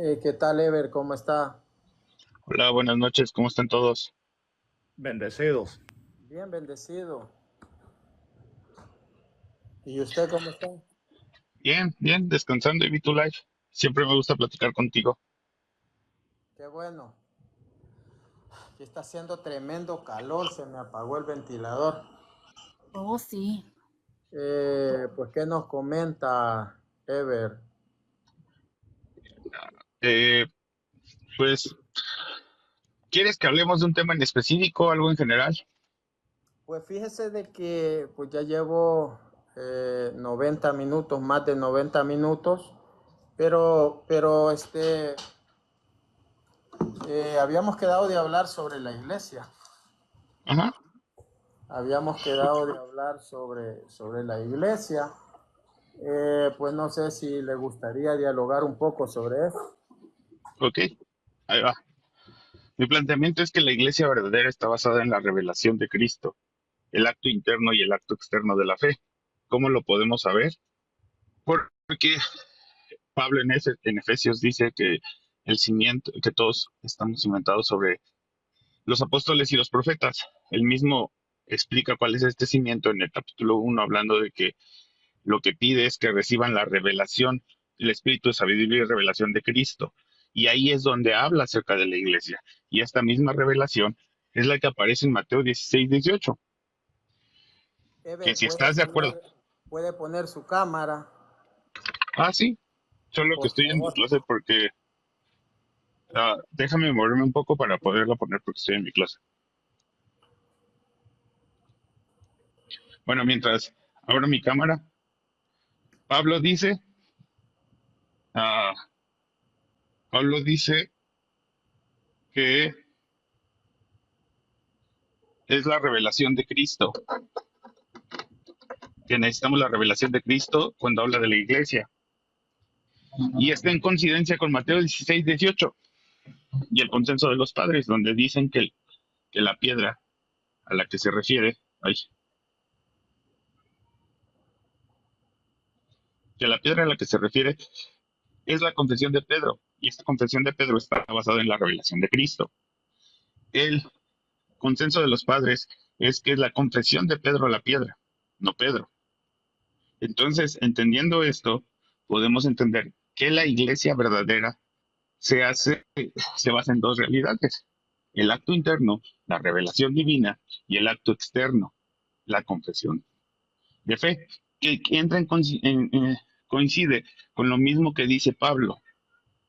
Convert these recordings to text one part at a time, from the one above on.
¿Qué tal, Ever? ¿Cómo está? Hola, buenas noches, ¿cómo están todos? Bendecidos. Bien, bendecido. ¿Y usted cómo está? Bien, bien, descansando y vi tu live. Siempre me gusta platicar contigo. Qué bueno. Aquí está haciendo tremendo calor, se me apagó el ventilador. Oh, sí. Pues, ¿qué nos comenta Ever? Eh, pues, ¿quieres que hablemos de un tema en específico, algo en general? Pues fíjese de que pues ya llevo 90 minutos, más de 90 minutos, pero habíamos quedado de hablar sobre la iglesia. Ajá, Habíamos quedado de hablar sobre la iglesia. Pues no sé si le gustaría dialogar un poco sobre eso. ok, ahí va. Mi planteamiento es que la iglesia verdadera está basada en la revelación de Cristo, el acto interno y el acto externo de la fe. ¿Cómo lo podemos saber? Porque Pablo en Efesios dice que el cimiento, que todos estamos cimentados sobre los apóstoles y los profetas. Él mismo explica cuál es este cimiento en el capítulo 1, hablando de que lo que pide es que reciban la revelación, el espíritu de sabiduría y revelación de Cristo. Y ahí es donde habla acerca de la iglesia. Y esta misma revelación es la que aparece en Mateo 16-18. Que Ever, si estás de acuerdo. puede poner su cámara, Ah, sí, solo que por estoy en mi favor. clase porque déjame moverme un poco para poderla poner porque estoy en mi clase. Bueno, mientras abro mi cámara, Pablo dice, ah, Pablo dice que es la revelación de Cristo, que necesitamos la revelación de Cristo cuando habla de la iglesia. Y está en coincidencia con Mateo 16-18 y el consenso de los padres, donde dicen que la piedra a la que se refiere, ay, que la piedra a la que se refiere es la confesión de Pedro, y esta confesión de Pedro está basada en la revelación de Cristo. El consenso de los padres es que es la confesión de Pedro la piedra, no Pedro. Entonces, entendiendo esto, podemos entender que la iglesia verdadera se hace, se basa en dos realidades. El acto interno, la revelación divina, y el acto externo, la confesión de fe, que entra coincide con lo mismo que dice Pablo,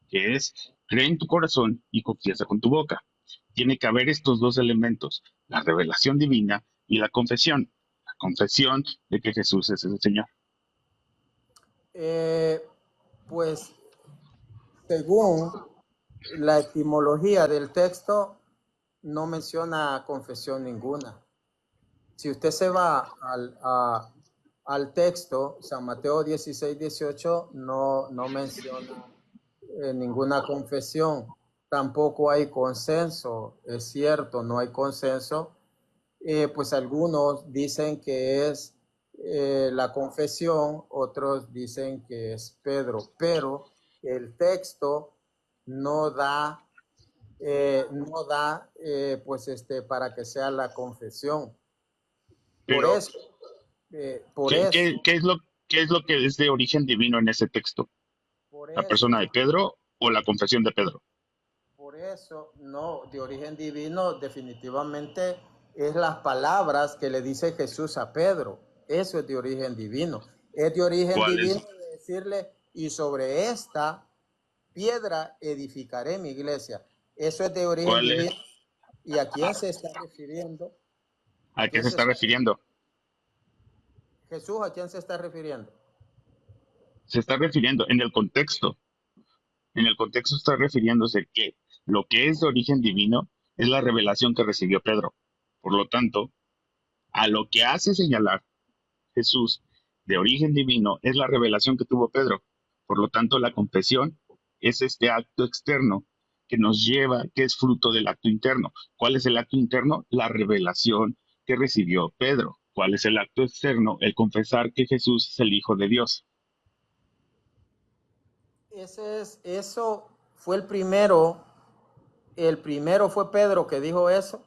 que es cree en tu corazón y confiesa con tu boca. Tiene que haber estos dos elementos, la revelación divina y la confesión de que Jesús es el Señor. Eh, pues según la etimología del texto, no menciona confesión ninguna. Si usted se va al texto, San Mateo 16-18 no menciona ninguna confesión. Tampoco hay consenso, es cierto, no hay consenso. Pues algunos dicen que es la confesión, otros dicen que es Pedro, pero el texto no da, pues para que sea la confesión. Por Pero, eso, por ¿qué, eso, qué, qué es lo, ¿qué es lo que es de origen divino en ese texto? por ¿La eso, persona de Pedro o la confesión de Pedro? por eso, no, de origen divino definitivamente es las palabras que le dice Jesús a Pedro. Eso es de origen divino. Es de origen ¿Cuál divino es? de decirle, y sobre esta piedra edificaré mi iglesia. Eso es de origen ¿Cuál es? divino. ¿Y a quién Ah, se está refiriendo? ¿A ¿a qué quién se se está está refiriendo? Jesús, ¿a quién se está refiriendo? Se está refiriendo en el contexto está refiriéndose que lo que es de origen divino es la revelación que recibió Pedro. Por lo tanto, a lo que hace señalar Jesús de origen divino es la revelación que tuvo Pedro. Por lo tanto, la confesión es este acto externo que nos lleva, que es fruto del acto interno. ¿Cuál es el acto interno? La revelación que recibió Pedro. ¿Cuál es el acto externo? El confesar que Jesús es el Hijo de Dios. Eso fue el primero fue Pedro que dijo eso.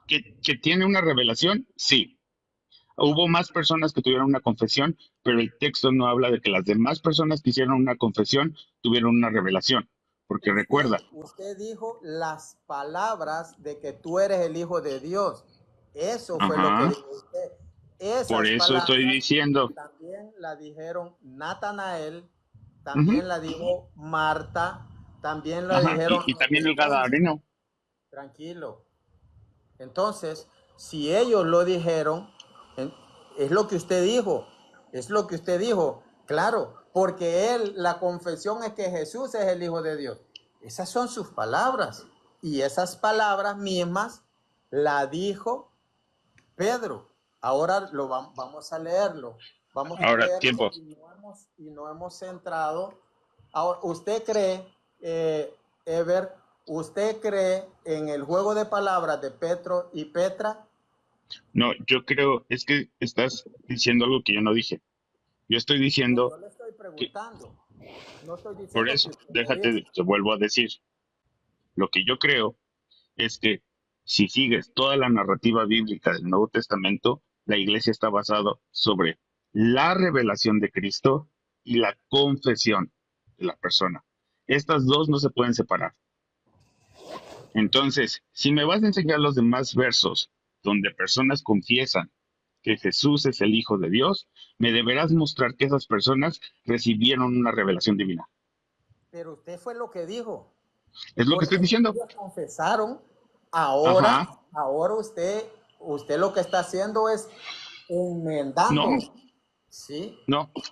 ¿Que tiene una revelación? Sí. Hubo más personas que tuvieron una confesión, pero el texto no habla de que las demás personas que hicieron una confesión tuvieron una revelación. Porque recuerda, Usted dijo las palabras de que tú eres el Hijo de Dios. Eso fue lo que ajá, dijo usted. por Esas eso estoy palabras diciendo, también la dijeron Natanael, ujú, también la dijo Marta, también la ajá, dijeron y los también el demonios. Gadareno. Tranquilo. Entonces, si ellos lo dijeron, es lo que usted dijo, es lo que usted dijo, claro, porque la confesión es que Jesús es el Hijo de Dios. Esas son sus palabras, y esas palabras mismas la dijo Pedro. Ahora vamos a leerlo, Ahora, tiempo. y no hemos centrado. Ahora, ¿usted cree, Ever, usted cree en el juego de palabras de Petro y Petra? No, yo creo, es que estás diciendo algo que yo no dije. Yo estoy No, diciendo yo le estoy que, preguntando, no estoy por diciendo que eso, usted lo dijo. déjate, te vuelvo a decir. Lo que yo creo es que si sigues toda la narrativa bíblica del Nuevo Testamento, la iglesia está basada sobre la revelación de Cristo y la confesión de la persona. Estas dos no se pueden separar. Entonces, si me vas a enseñar los demás versos donde personas confiesan que Jesús es el Hijo de Dios, me deberás mostrar que esas personas recibieron una revelación divina. Pero usted fue lo que dijo, Es lo que estoy porque diciendo. ellos confesaron. Ahora, Ajá. ahora usted lo que está haciendo es No, enmendando. Sí, no, no,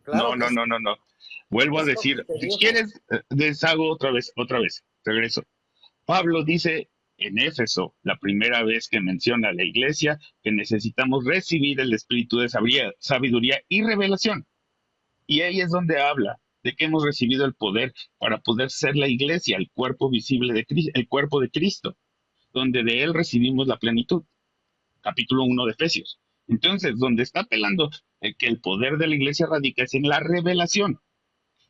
claro que no, sí. no, no, no. Vuelvo a Es lo que decir, usted si dijo. quieres, deshago otra vez, regreso. Pablo dice en Éfeso, la primera vez que menciona a la iglesia, que necesitamos recibir el espíritu de sabiduría y revelación. Y ahí es donde habla de que hemos recibido el poder para poder ser la iglesia, el cuerpo visible de Cristo, el cuerpo de Cristo, donde de él recibimos la plenitud. Capítulo 1 de Efesios. Entonces, donde está apelando que el poder de la iglesia radica es en la revelación.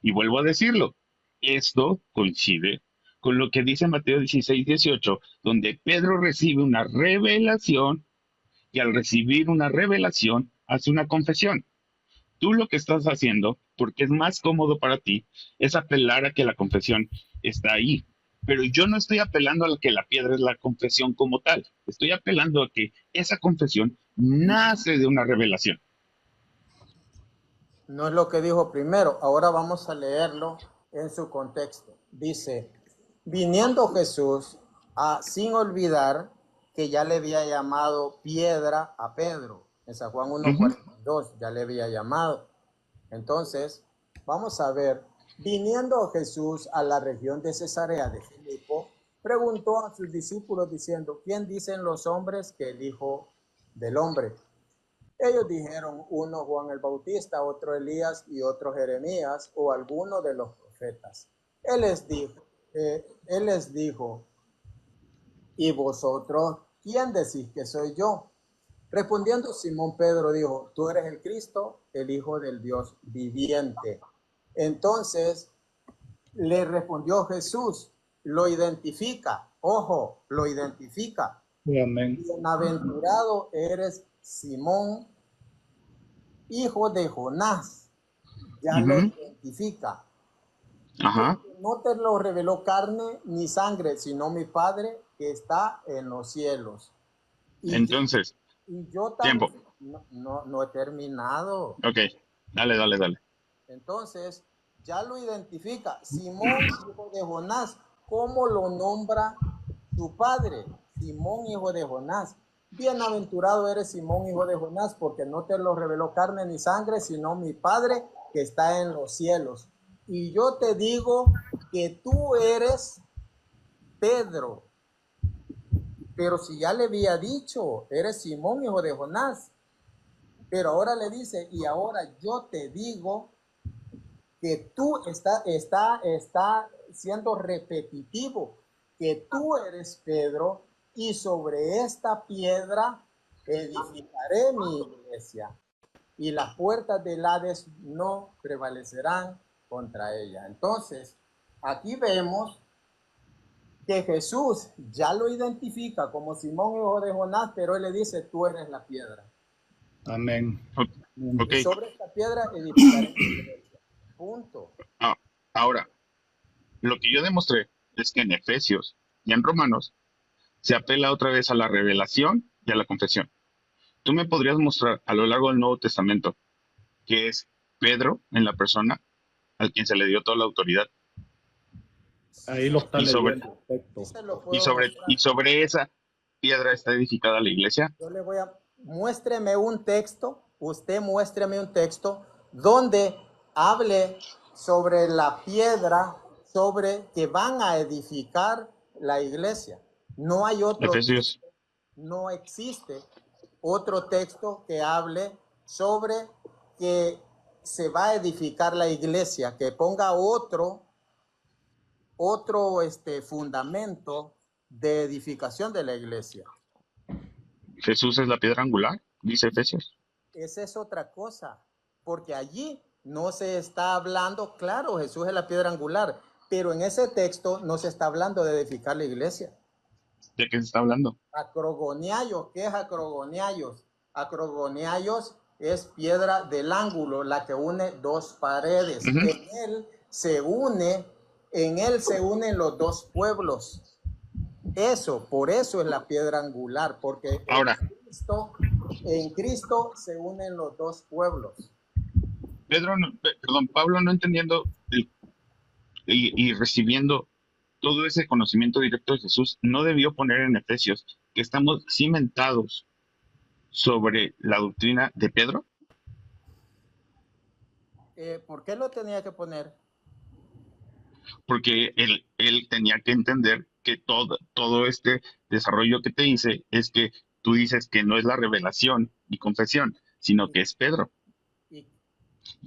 Y vuelvo a decirlo, esto coincide con lo que dice Mateo 16:18, donde Pedro recibe una revelación y al recibir una revelación hace una confesión. Tú lo que estás haciendo, porque es más cómodo para ti, es apelar a que la confesión está ahí. Pero yo no estoy apelando a que la piedra es la confesión como tal. Estoy apelando a que esa confesión nace de una revelación. No es lo que dijo primero. Ahora vamos a leerlo en su contexto. Dice, viniendo Jesús, sin olvidar que ya le había llamado piedra a Pedro. En San Juan Ujú. 1:42 ya le había llamado. Entonces, vamos a ver, viniendo Jesús a la región de Cesarea de Filipo, preguntó a sus discípulos diciendo, ¿quién dicen los hombres que el Hijo del Hombre? Ellos dijeron, uno Juan el Bautista, otro Elías y otro Jeremías o alguno de los profetas. Él les dijo, ¿y vosotros quién decís que soy yo? Respondiendo Simón Pedro dijo, tú eres el Cristo, el Hijo del Dios viviente. Entonces le respondió Jesús, lo identifica, ojo, lo identifica. Amén. Bienaventurado eres Simón, hijo de Jonás, ya lo Ujú. identifica. Ajá. Porque no te lo reveló carne ni sangre, sino mi Padre que está en los cielos. Y yo, Entonces, y yo tiempo. también, no he terminado. Ok, dale, dale, dale. Entonces, ya lo identifica. Simón, hijo de Jonás, ¿cómo lo nombra su padre? Simón, hijo de Jonás. Bienaventurado eres Simón, hijo de Jonás, porque no te lo reveló carne ni sangre, sino mi Padre que está en los cielos. Y yo te digo que tú eres Pedro. Pero si ya le había dicho, eres Simón, hijo de Jonás. Pero ahora le dice, y ahora yo te digo que tú está siendo repetitivo, que tú eres Pedro y sobre esta piedra edificaré mi iglesia y las puertas del Hades no prevalecerán contra ella. Entonces, aquí vemos que Jesús ya lo identifica como Simón, hijo de Jonás, pero él le dice, tú eres la piedra. Amén. Ok. Y sobre esta piedra edificaré mi iglesia. Punto. Ah, ahora, lo que yo demostré es que en Efesios y en Romanos se apela otra vez a la revelación y a la confesión. ¿Tú me podrías mostrar a lo largo del Nuevo Testamento que es Pedro en la persona al quien se le dio toda la autoridad Sí, Ahí lo está y sobre, leyendo. Perfecto. sí se lo y puedo sobre, mostrar. y sobre esa piedra está edificada la iglesia? Yo le voy a, muéstreme un texto, usted muéstreme un texto donde hable sobre la piedra, sobre que van a edificar la iglesia. No hay otro Efesios, texto, no existe otro texto que hable sobre que se va a edificar la iglesia, que ponga otro fundamento de edificación de la iglesia. Jesús es la piedra angular, dice Efesios. Esa es otra cosa, porque allí no se está hablando, claro, Jesús es la piedra angular, pero en ese texto no se está hablando de edificar la iglesia. ¿De qué se está hablando? Acrogoniallos, ¿qué es acrogoniallos? Acrogoniallos es piedra del ángulo, la que une dos paredes. Ujú. En él se unen los dos pueblos. Por eso es la piedra angular, porque Ahora, en Cristo se unen los dos pueblos. Pablo no entendiendo y recibiendo todo ese conocimiento directo de Jesús, no debió poner en Efesios que estamos cimentados sobre la doctrina de Pedro. ¿Por qué lo tenía que poner? Porque él tenía que entender que todo este desarrollo que te hice es que tú dices que no es la revelación y confesión, sino que es Pedro. Y,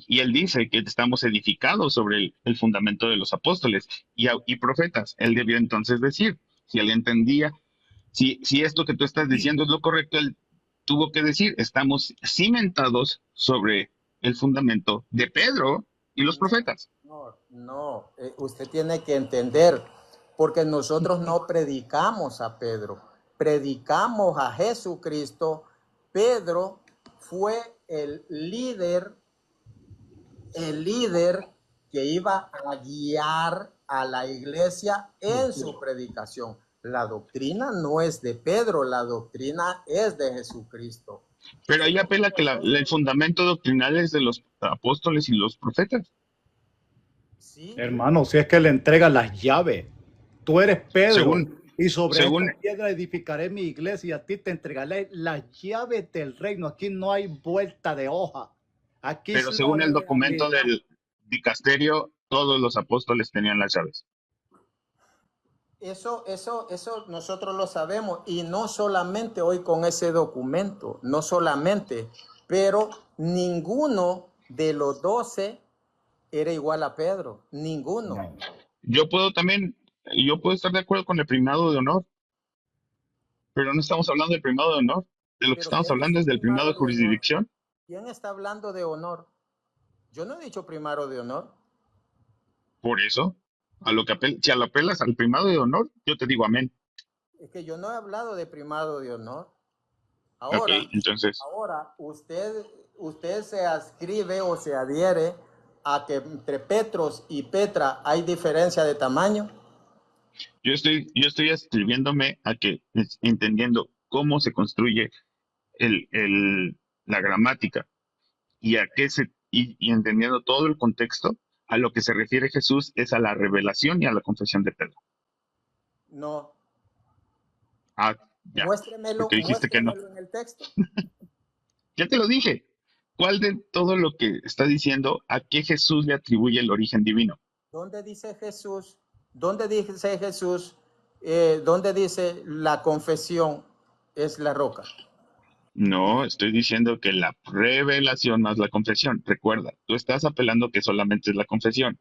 Y él dice que estamos edificados sobre el fundamento de los apóstoles y profetas. Él debió entonces decir, si él entendía, si esto que tú estás diciendo es lo correcto, él tuvo que decir, estamos cimentados sobre el fundamento de Pedro y los profetas. usted tiene que entender, porque nosotros no predicamos a Pedro, predicamos a Jesucristo. Pedro fue el líder que iba a guiar a la iglesia en su predicación. La doctrina no es de Pedro, la doctrina es de Jesucristo. Pero ahí apela que el fundamento doctrinal es de los apóstoles y los profetas. Sí, Hermano, si es que le entrega las llaves. Tú eres Pedro. Y sobre según esta piedra edificaré mi iglesia y a ti te entregaré las llaves del reino. Aquí no hay vuelta de hoja. Aquí pero es según el la documento realidad. del dicasterio, todos los apóstoles tenían las llaves. Eso nosotros lo sabemos, y no solamente hoy con ese documento, no solamente, pero ninguno de los 12 era igual a Pedro, ninguno. No. Yo puedo estar de acuerdo con el primado de honor, pero no estamos hablando del primado de honor. De lo que Pero estamos ¿quién hablando dice es del primado de primado de honor? jurisdicción. ¿Quién está hablando de honor? Yo no he dicho primado de honor. Por eso, si apelas al primado de honor, yo te digo amén. Es que yo no he hablado de primado de honor. Ok, Ahora, entonces, usted se adscribe o se adhiere a que entre Petros y Petra hay diferencia de tamaño. yo estoy escribiéndome a que, entendiendo cómo se construye la gramática y y entendiendo todo el contexto, a lo que se refiere Jesús es a la revelación y a la confesión de Pedro. No. Ah, ya, Muéstremelo porque dijiste que no. en el texto. Ya te lo dije. ¿Cuál de todo lo que está diciendo, a qué Jesús le atribuye el origen divino? ¿Dónde dice Jesús? ¿Dónde dice Jesús? ¿Dónde dice la confesión es la roca? No, estoy diciendo que la revelación más la confesión. Recuerda, tú estás apelando que solamente es la confesión.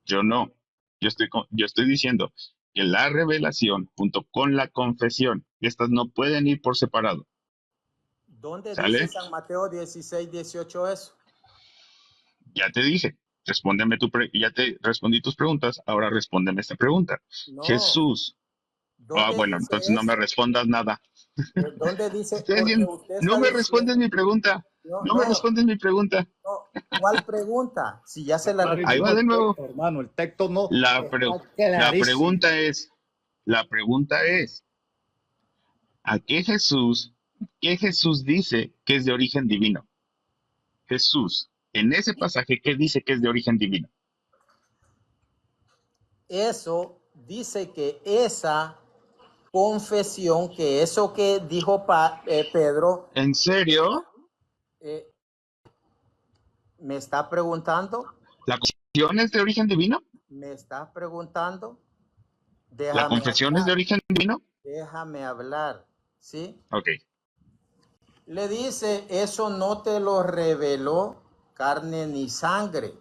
Yo no. Yo estoy diciendo que la revelación junto con la confesión, estas no pueden ir por separado. ¿Dónde dice ¿Sale? San Mateo 16, 18 eso? Ya te dije. Respóndeme ya te respondí tus preguntas, ahora respóndeme esta pregunta. No, Jesús. Ah, ¿dónde bueno, dice entonces no me eso? respondas nada. ¿Dónde Te dice? estoy Porque diciendo, usted no está me respondes diciendo, mi pregunta. no, No me no, respondes mi pregunta. no. ¿Cuál pregunta? Si ya se la Está Ahí respondí. va diciendo de el nuevo. texto, hermano. El texto no La, pre- está la clarísimo. pregunta es, la pregunta es, ¿a qué Jesús dice que es de origen divino? Jesús, en ese pasaje, ¿qué dice que es de origen divino? Eso dice que esa confesión, que eso que dijo Pedro, ¿En serio? eh, me está preguntando, ¿La confesión es de origen divino? me está preguntando, ¿La confesión es de origen divino? déjame hablar, ¿sí? Ok. Le dice, eso no te lo reveló carne ni sangre,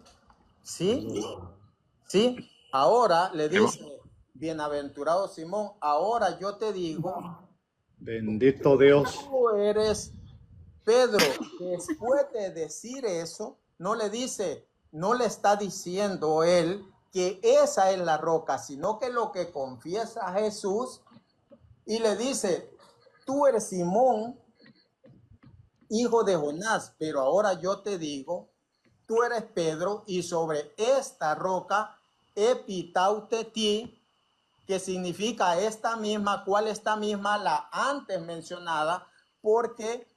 ¿sí? ¿Sí? Ahora le Ahí va. dice, bienaventurado Simón, ahora yo te digo, Bendito Dios. tú eres Pedro. Después de decir eso, no le dice, no le está diciendo él que esa es la roca, sino que lo que confiesa a Jesús y le dice, tú eres Simón, hijo de Jonás, pero ahora yo te digo, tú eres Pedro y sobre esta roca epitauteti, que significa esta misma, ¿cuál esta misma? La antes mencionada, porque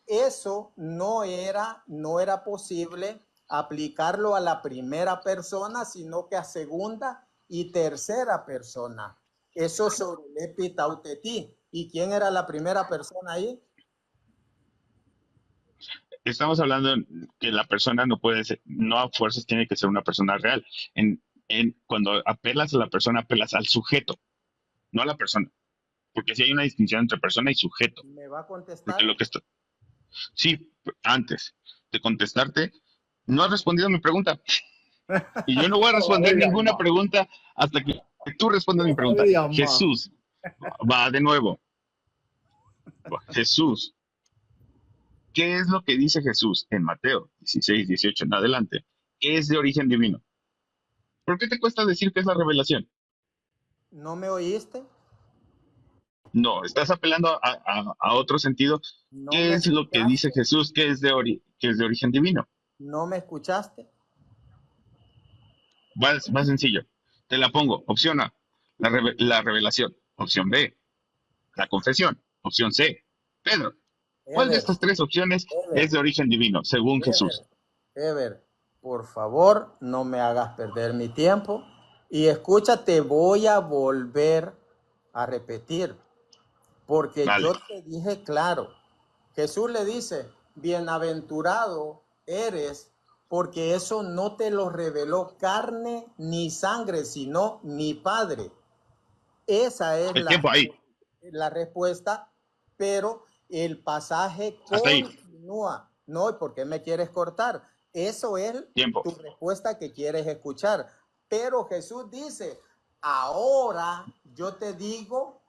eso no era posible aplicarlo a la primera persona, sino que a segunda y tercera persona. Eso sobre el epitauteti. ¿Y quién era la primera persona ahí? Estamos hablando que la persona no puede ser, no a fuerzas tiene que ser una persona real. Cuando apelas a la persona, apelas al sujeto, no a la persona. Porque si hay una distinción entre persona y sujeto. ¿Me va a Porque contestar? lo que está. Sí, antes de contestarte, no has respondido a mi pregunta. Y yo no voy a responder Todavía ninguna no. pregunta hasta que tú respondas mi pregunta. Todavía más. Jesús, va de nuevo. Jesús, ¿qué es lo que dice Jesús en Mateo 16, 18 en adelante? ¿Qué es de origen divino? ¿Por qué te cuesta decir que es la revelación? ¿No me oíste? No, estás apelando a otro sentido. ¿No ¿Qué me es lo que dice escuchaste? Jesús que es de origen divino? ¿No me escuchaste? Más sencillo. Te la pongo. Opción A, la revelación. Opción B, la confesión. Opción C, Pedro. ¿Cuál de Ever, estas tres opciones es Ever, de origen divino, según Ever, Jesús? Ever, por favor, no me hagas perder mi tiempo. Y escucha, te voy a volver a repetir, porque yo Vale. te dije claro. Jesús le dice, bienaventurado eres, porque eso no te lo reveló carne ni sangre, sino mi Padre. Esa es El tiempo ahí. la respuesta, pero el pasaje Hasta ahí. continúa. No, ¿y por qué me quieres cortar? Eso es Tiempo. tu respuesta que quieres escuchar. Pero Jesús dice, ahora yo te digo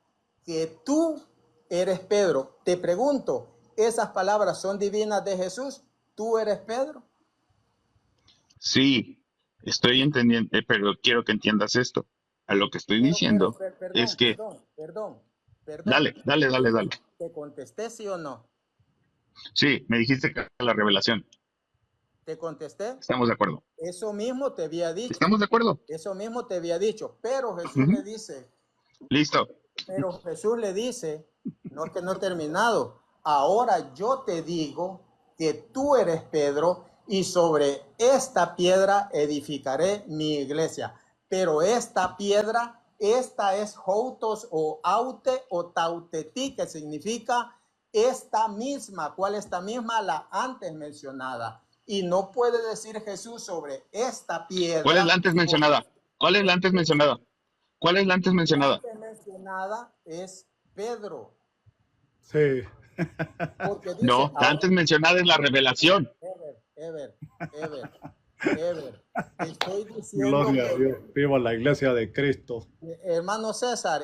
que tú eres Pedro. Te pregunto, ¿esas palabras son divinas de Jesús? ¿Tú eres Pedro? Sí, estoy entendiendo, pero quiero que entiendas esto. A lo que estoy diciendo es Perdón, que, perdón. dale. ¿Te contesté sí o no? Sí, me dijiste que la revelación. ¿Te contesté? Estamos de acuerdo. Eso mismo te había dicho. ¿Estamos de acuerdo? Eso mismo te había dicho. Pero Jesús Ujú. le dice, Listo. no es que no he terminado. Ahora yo te digo que tú eres Pedro y sobre esta piedra edificaré mi iglesia. Pero esta piedra, esta es Joutos o Aute o Tautetí, que significa esta misma. ¿Cuál esta misma? La antes mencionada. Y no puede decir Jesús sobre esta ¿Cuál es la piedra. antes mencionada? ¿Cuál es la antes mencionada? ¿Cuál es la antes La mencionada? antes mencionada es Pedro. Sí. Porque dice, No, la antes mencionada es la revelación. Ever, te estoy diciendo Gloria a que, Dios. Viva la iglesia de Cristo. hermano César,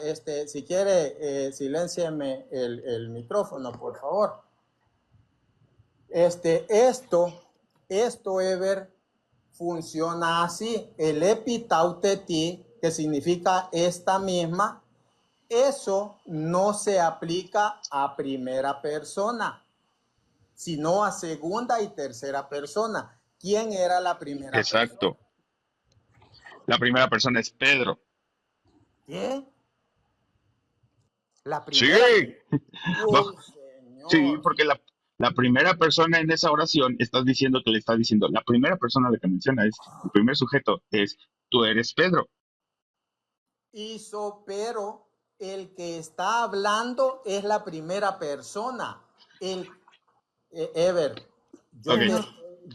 si quiere, siléncieme el micrófono, por favor. Esto, Ever, funciona así. El epitauteti, que significa esta misma, eso no se aplica a primera persona, sino a segunda y tercera persona. ¿Quién era la primera persona? Exacto. La primera persona es Pedro. ¿Qué? La Sí, primera. va- Uy, sí, señor. porque la primera persona en esa oración estás diciendo que le está diciendo, la primera persona de que menciona es, el primer sujeto es, tú eres Pedro. Hizo, pero el que está hablando es la primera persona. Ever, Ok, yo te, Señor,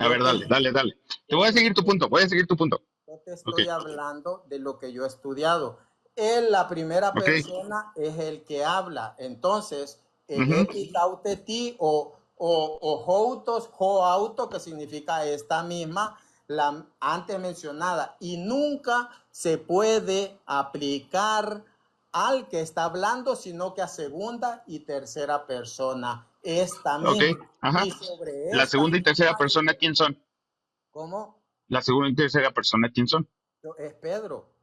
a ver, dale, dale, dale. Te yo voy a te seguir tu estoy punto, voy a seguir tu punto. yo te Ok, estoy hablando de lo que yo he estudiado. Él, la primera ok. persona, es el que habla. Entonces, el Ujú. epitauteti o houtos, hoauto, que significa esta misma, la antes mencionada, y nunca se puede aplicar al que está hablando, sino que a segunda y tercera persona. Esta Ok, misma. ajá. Y sobre La esta segunda y tercera misma, persona, ¿quién son? ¿cómo? La segunda y tercera persona, ¿quién son? Es Pedro.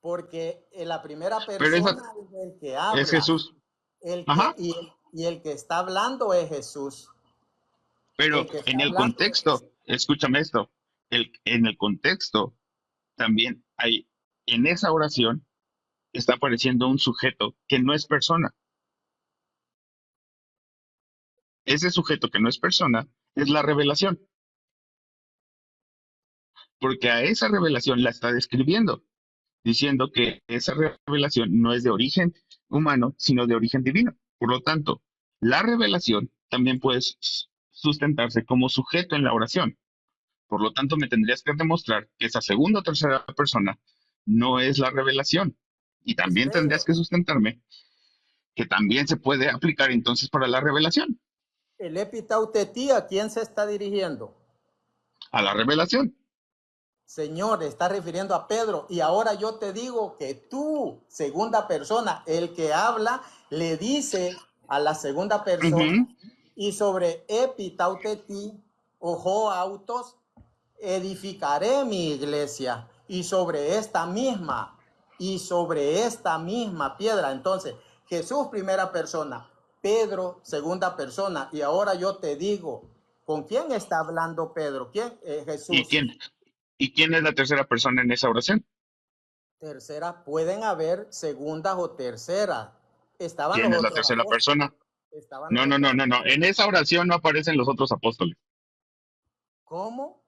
Porque la primera Pero esa persona es el que es habla, Jesús. el que, Ajá. y el que está hablando es Jesús. Pero El que está en el hablando es Jesús. contexto, escúchame esto, en el contexto también hay, en esa oración está apareciendo un sujeto que no es persona. Ese sujeto que no es persona es la revelación, porque a esa revelación la está describiendo, diciendo que esa revelación no es de origen humano, sino de origen divino. Por lo tanto, la revelación también puede sustentarse como sujeto en la oración. Por lo tanto, me tendrías que demostrar que esa segunda o tercera persona no es la revelación. Y también tendrías Espere, que sustentarme que también se puede aplicar entonces para la revelación. el epitautetí, ¿a quién se está dirigiendo? A la revelación. Señor, está refiriendo a Pedro. Y ahora yo te digo que tú, segunda persona, el que habla, le dice a la segunda persona, Ujú. y sobre epitauteti, ojo autos, edificaré mi iglesia, y sobre esta misma piedra. Entonces, Jesús, primera persona, Pedro, segunda persona. Y ahora yo te digo, ¿con quién está hablando Pedro? ¿Quién? ¿Y Jesús. quién, ¿Y quién es la tercera persona en esa oración? Tercera, pueden haber segundas o terceras. Estaban los ¿Quién es la otros tercera apóstoles. persona? Estaban los No, no, otros no, no, no. apóstoles. En esa oración no aparecen los otros apóstoles. ¿Cómo?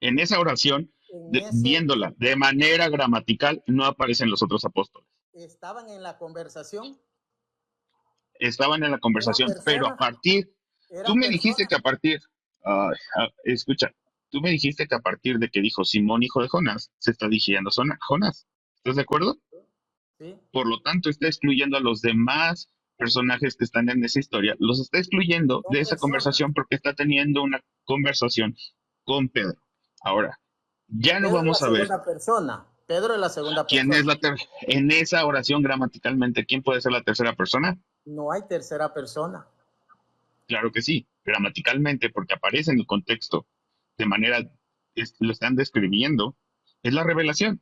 En esa oración, En ese, viéndola de manera gramatical, no aparecen los otros apóstoles. estaban en la conversación. Estaban en la Era conversación, pero a persona, partir, tú era me dijiste persona. que a partir, escucha, tú me dijiste que a partir de que dijo Simón, hijo de Jonás, se está dirigiendo a Jonás. ¿Estás de acuerdo? ¿Sí? Por lo tanto, está excluyendo a los demás personajes que están en esa historia. Los está excluyendo Son de esa personas. conversación porque está teniendo una conversación con Pedro. Ahora, ya no Pedro es la vamos a ver segunda persona. Pedro es la segunda quién es persona. en esa oración gramaticalmente, quién puede ser la tercera persona. No hay tercera persona. Claro que sí, gramaticalmente, porque aparece en el contexto de manera, lo están describiendo, es la revelación.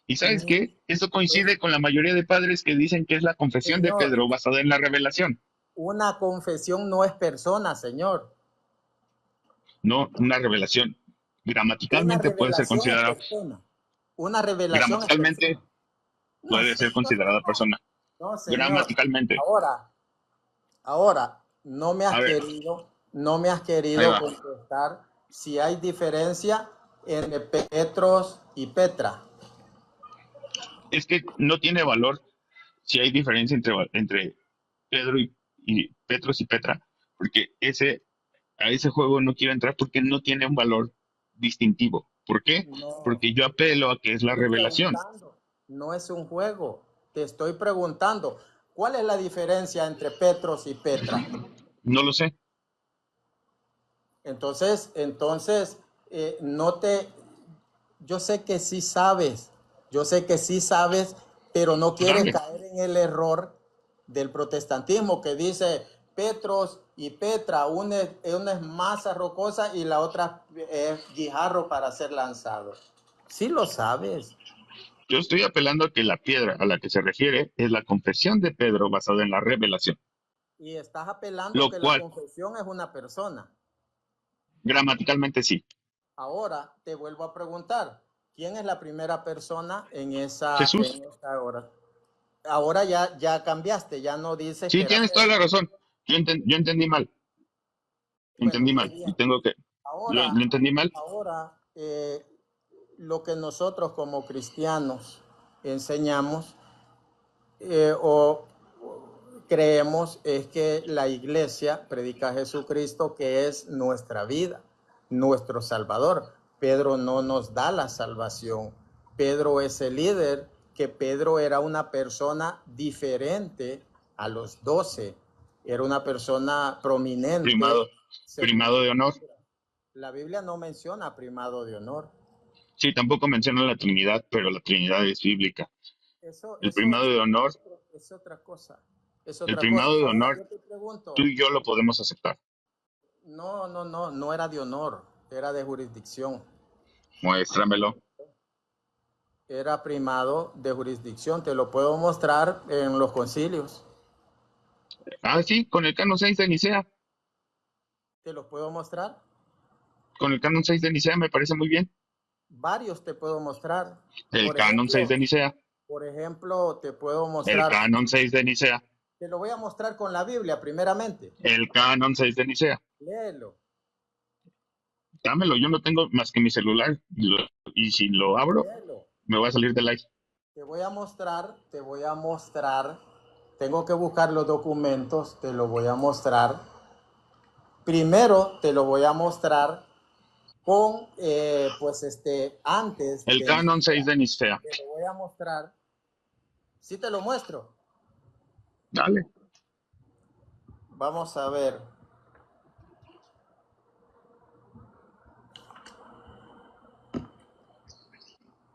¿Y sabes Ni- qué? Eso coincide con la mayoría de padres que dicen que es la confesión de Señor, Pedro basada en la revelación. una confesión no es persona, Señor. No, una revelación. Una Gramaticalmente puede ser revelación es considerada, persona. Una revelación es persona. gramaticalmente No, puede ser señor, considerada persona. no, señor. Gramaticalmente. Ahora, ahora, A ver, no me has ahí querido va. contestar si hay diferencia entre Petros y Petra. Es que no tiene valor si hay diferencia entre Pedro y Petros y Petra, porque a ese juego no quiero entrar porque no tiene un valor distintivo. ¿Por qué? No, Porque yo apelo a que es la estoy revelación. preguntando. No es un juego. Te estoy preguntando. ¿Cuál es la diferencia entre Petros y Petra? No lo sé. Entonces, no te, yo sé que sí sabes, yo sé que sí sabes, pero no quieres Dale. caer en el error del protestantismo que dice Petros y Petra, una es masa rocosa y la otra es guijarro para ser lanzado. Sí lo sabes. Yo estoy apelando a que la piedra a la que se refiere es la confesión de Pedro basada en la revelación, Y estás apelando lo que la cual confesión es una persona. gramaticalmente sí. Ahora te vuelvo a preguntar, ¿quién es la primera persona en esa Jesús. hora? Ahora ya cambiaste, ya no dices que Sí, era tienes toda la Pedro. razón. Yo entendí mal. Bueno, Entendí muy mal. Y bien. tengo que. Lo Ahora, entendí mal. ahora lo que nosotros como cristianos enseñamos o creemos es que la iglesia predica a Jesucristo, que es nuestra vida, nuestro Salvador. Pedro no nos da la salvación. Pedro es el líder, que Pedro era una persona diferente a los 12. Era una persona prominente Primado. según Primado su de honor. cultura. La Biblia no menciona primado de honor. Sí, tampoco menciona la Trinidad, pero la Trinidad es bíblica. Eso, El eso, primado de eso honor, es otra cosa. Es el otra cosa. primado de Ahora honor, yo te tú pregunto, y yo lo podemos aceptar. no era de honor, era de jurisdicción. Muéstramelo. Era primado de jurisdicción. Te lo puedo mostrar en los concilios. Ah, sí, con el canon 6 de Nicea. Te los puedo mostrar. Con el canon 6 de Nicea me parece muy bien. Varios te puedo mostrar. El Por canon 6 ejemplo, de Nicea. te puedo El mostrar. canon 6 de Nicea. Te lo voy a mostrar con la Biblia primeramente. El canon 6 de Nicea. Léelo. Dámelo, yo no tengo más que mi celular. Y si lo abro, Léelo. me voy a salir del live. Te voy a mostrar. Tengo que buscar los documentos, te lo voy a mostrar. Primero te lo voy a mostrar con, antes El de canon 6 Nicea. de Nicea. Te lo voy a mostrar. Sí te lo muestro. Dale. Vamos a ver.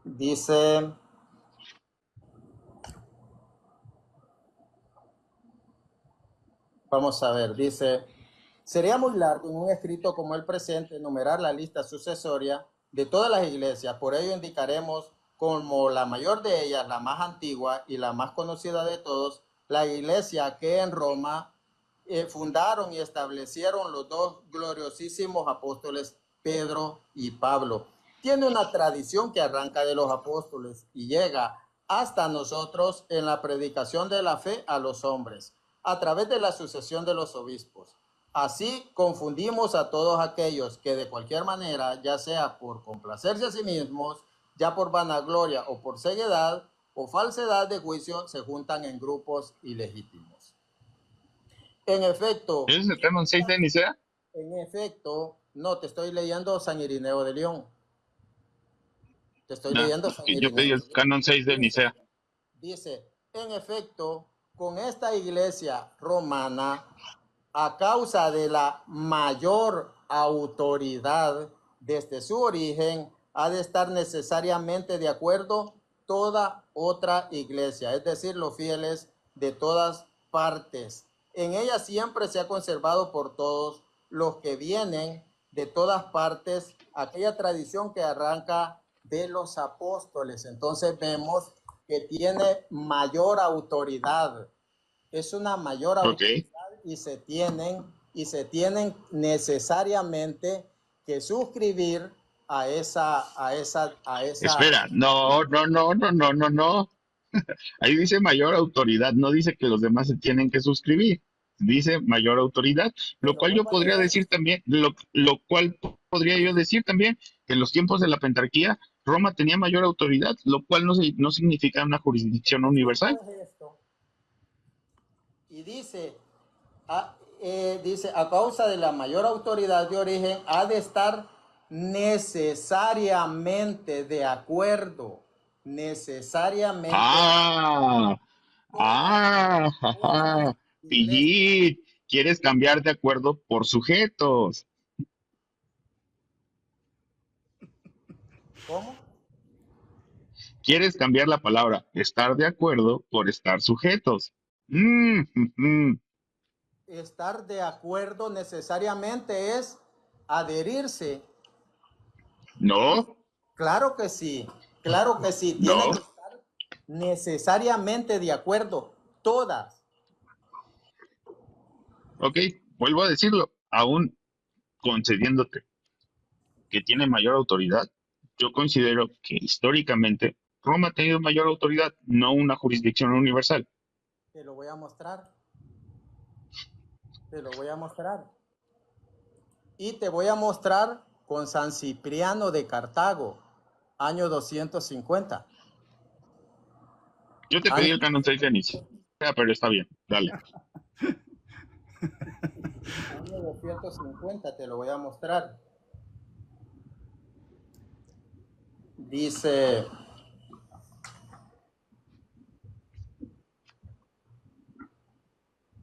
Dice, vamos a ver, dice, sería muy largo en un escrito como el presente enumerar la lista sucesoria de todas las iglesias. Por ello indicaremos como la mayor de ellas, la más antigua y la más conocida de todos, la iglesia que en Roma fundaron y establecieron los dos gloriosísimos apóstoles Pedro y Pablo. Tiene una tradición que arranca de los apóstoles y llega hasta nosotros en la predicación de la fe a los hombres, a través de la sucesión de los obispos. Así confundimos a todos aquellos que de cualquier manera, ya sea por complacerse a sí mismos, ya por vanagloria o por ceguedad o falsedad de juicio, se juntan en grupos ilegítimos. En efecto, ¿Es el canon 6 de Nicea? no, te estoy leyendo San Irineo de León. Te estoy No, leyendo San yo pedí Irineo el de León. canon 6 de Nicea. Dice, en efecto, con esta iglesia romana, a causa de la mayor autoridad desde su origen, ha de estar necesariamente de acuerdo toda otra iglesia, es decir, los fieles de todas partes. En ella siempre se ha conservado por todos los que vienen de todas partes aquella tradición que arranca de los apóstoles. Entonces vemos que tiene mayor autoridad, es una mayor Ok. autoridad y se tienen necesariamente que suscribir a esa. Espera, no. Ahí dice mayor autoridad, no dice que los demás se tienen que suscribir. Dice mayor autoridad, lo Bueno, cual yo podría decir también, lo cual podría yo decir también que en los tiempos de la pentarquía Roma tenía mayor autoridad, lo cual no significa una jurisdicción universal. esto y dice, a causa de la mayor autoridad de origen, ha de estar necesariamente de acuerdo, necesariamente Ah, todas las iglesias. Pillín, quieres cambiar de acuerdo por sujetos. ¿Cómo? Quieres cambiar la palabra estar de acuerdo por estar sujetos. Estar de acuerdo necesariamente es adherirse. No, Claro que sí, claro que sí. Tiene no. que estar necesariamente de acuerdo, todas. Ok, vuelvo a decirlo. Aún concediéndote que tiene mayor autoridad, yo considero que históricamente Roma ha tenido mayor autoridad, no una jurisdicción universal. Te lo voy a mostrar, te lo voy a mostrar. Y te voy a mostrar con San Cipriano de Cartago, año 250. Yo te pedí Año, el canon 6 de inicio, pero está bien, dale. año 250, te lo voy a mostrar. Dice,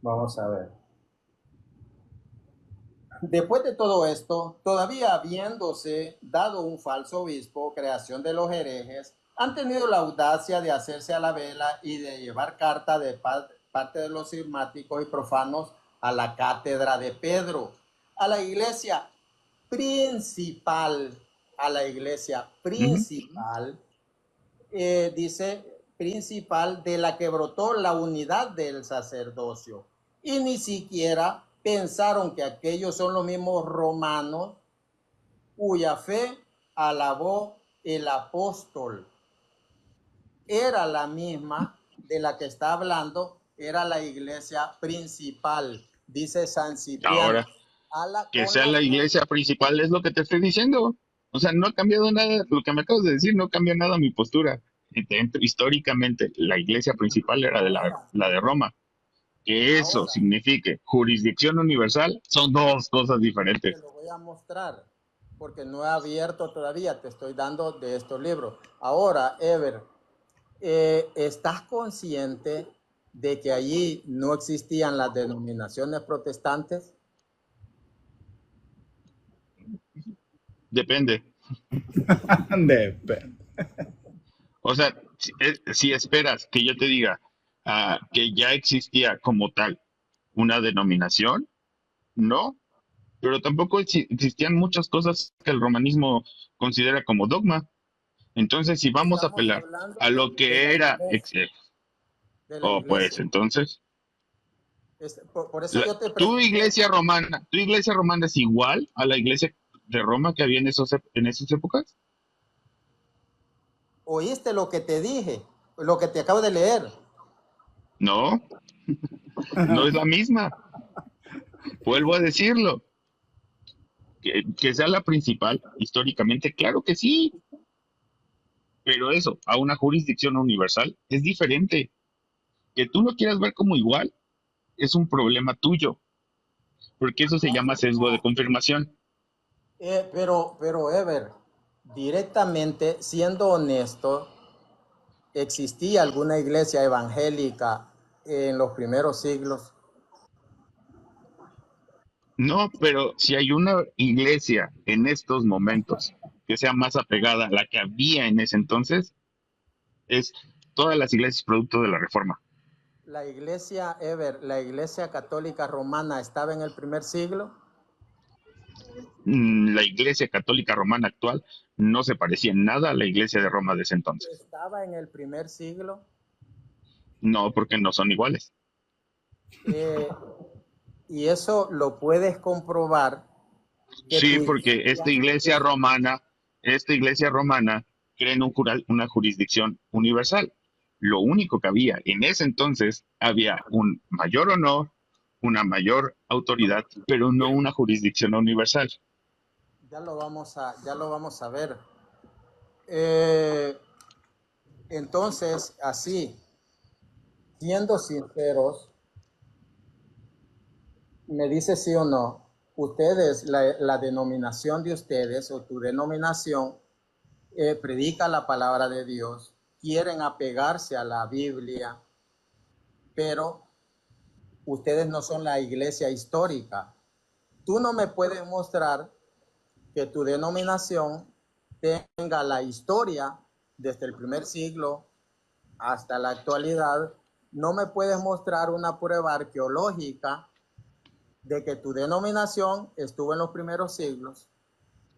vamos a ver. Después de todo esto, todavía habiéndose dado un falso obispo, creación de los herejes, han tenido la audacia de hacerse a la vela y de llevar carta de parte de los cismáticos y profanos a la cátedra de Pedro, a la iglesia principal, a la iglesia Ujú. principal, dice principal de la que brotó la unidad del sacerdocio. Y ni siquiera pensaron que aquellos son los mismos romanos cuya fe alabó el apóstol. Era la misma de la que está hablando, era la iglesia principal, dice San Cipriano, Ahora, que con sea las la iglesia principal es lo que te estoy diciendo. O sea, no ha cambiado nada, lo que me acabas de decir no cambia nada mi postura. Históricamente, la iglesia principal era ahora, la de Roma. Que eso ahora signifique jurisdicción universal son dos cosas te diferentes. lo voy a mostrar porque no he abierto todavía, te estoy dando de estos libros. Ahora, Ever, ¿estás consciente de que allí no existían las denominaciones protestantes? Depende. Depende. O sea, si esperas que yo te diga que ya existía como tal una denominación, no, pero tampoco existían muchas cosas que el romanismo considera como dogma. Entonces, si vamos a Estamos apelar hablando a lo de la que era, iglesia, de la oh, pues iglesia. entonces, Por eso yo te pregunté, tu iglesia romana es igual a la iglesia de Roma que había en en esas épocas. ¿oíste lo que te dije? Lo que te acabo de leer. No, no es la misma. Vuelvo a decirlo. Que sea la principal históricamente, claro que sí, pero eso, a una jurisdicción universal es diferente. Que tú lo quieras ver como igual es un problema tuyo, porque eso se llama sesgo de confirmación. Pero Ever, directamente, siendo honesto, ¿existía alguna iglesia evangélica en los primeros siglos? No, pero si hay una iglesia en estos momentos que sea más apegada a la que había en ese entonces, es todas las iglesias producto de la reforma. La iglesia, Ever, la iglesia católica romana estaba en el primer siglo. La iglesia católica romana actual no se parecía en nada a la iglesia de Roma de ese entonces. Estaba en el primer siglo. No, porque no son iguales. Eh, y eso lo puedes comprobar que Sí, tu porque iglesia, esta iglesia romana cree en una jurisdicción universal. Lo único que había en ese entonces, había un mayor honor, una mayor autoridad, pero no una jurisdicción universal. ya lo vamos a ver. Eh, entonces, así, siendo sinceros, me dice sí o no, ustedes, la denominación de ustedes o tu denominación predica la palabra de Dios, quieren apegarse a la Biblia, pero ustedes no son la iglesia histórica. Tú no me puedes mostrar que tu denominación tenga la historia desde el primer siglo hasta la actualidad. No me puedes mostrar una prueba arqueológica de que tu denominación estuvo en los primeros siglos.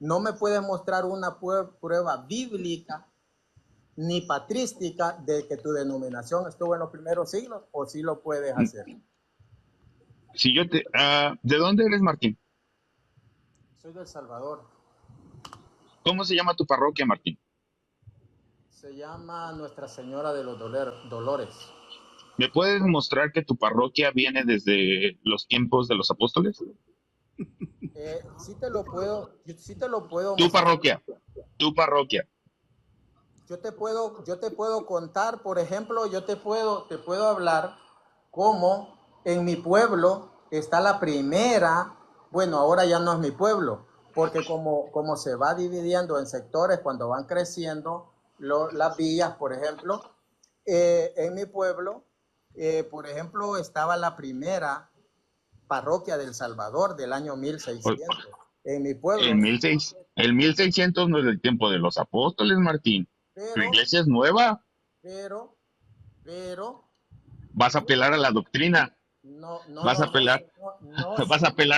No me puedes mostrar una prueba bíblica ni patrística de que tu denominación estuvo en los primeros siglos, o sí lo puedes hacer. Si yo te, ¿de dónde eres, Martín? Soy del Salvador. ¿Cómo se llama tu parroquia, Martín? Se llama Nuestra Señora de los Dolores. ¿Me puedes mostrar que tu parroquia viene desde los tiempos de los apóstoles? Sí te lo puedo Tu mostrar. parroquia. Yo te puedo contar, por ejemplo, te puedo hablar cómo en mi pueblo está la primera, bueno, ahora ya no es mi pueblo, porque como se va dividiendo en sectores cuando van creciendo las villas, por ejemplo, en mi pueblo, por ejemplo, estaba la primera parroquia del Salvador del año 1600. En mi pueblo. El 1600 no es el tiempo de los apóstoles, Martín. Tu iglesia es nueva. Pero. Vas a apelar a la doctrina. Vas a apelar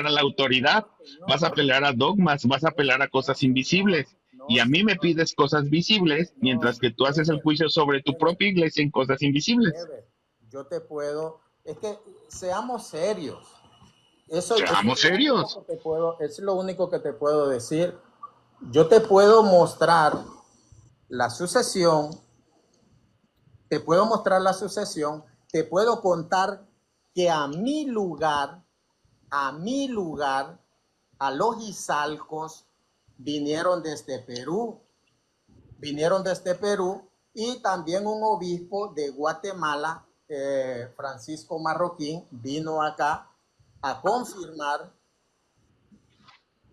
a la autoridad. Vas a apelar a dogmas. Vas a apelar a cosas invisibles. Y a mí me pides cosas visibles, mientras que tú haces el juicio sobre tu propia iglesia en cosas invisibles. Yo te puedo. Es que seamos serios. Seamos serios. Es lo único que te puedo decir. Yo te puedo mostrar la sucesión. Te puedo contar que a mi lugar, a los Izalcos vinieron desde Perú, y también un obispo de Guatemala, Francisco Marroquín, vino acá a confirmar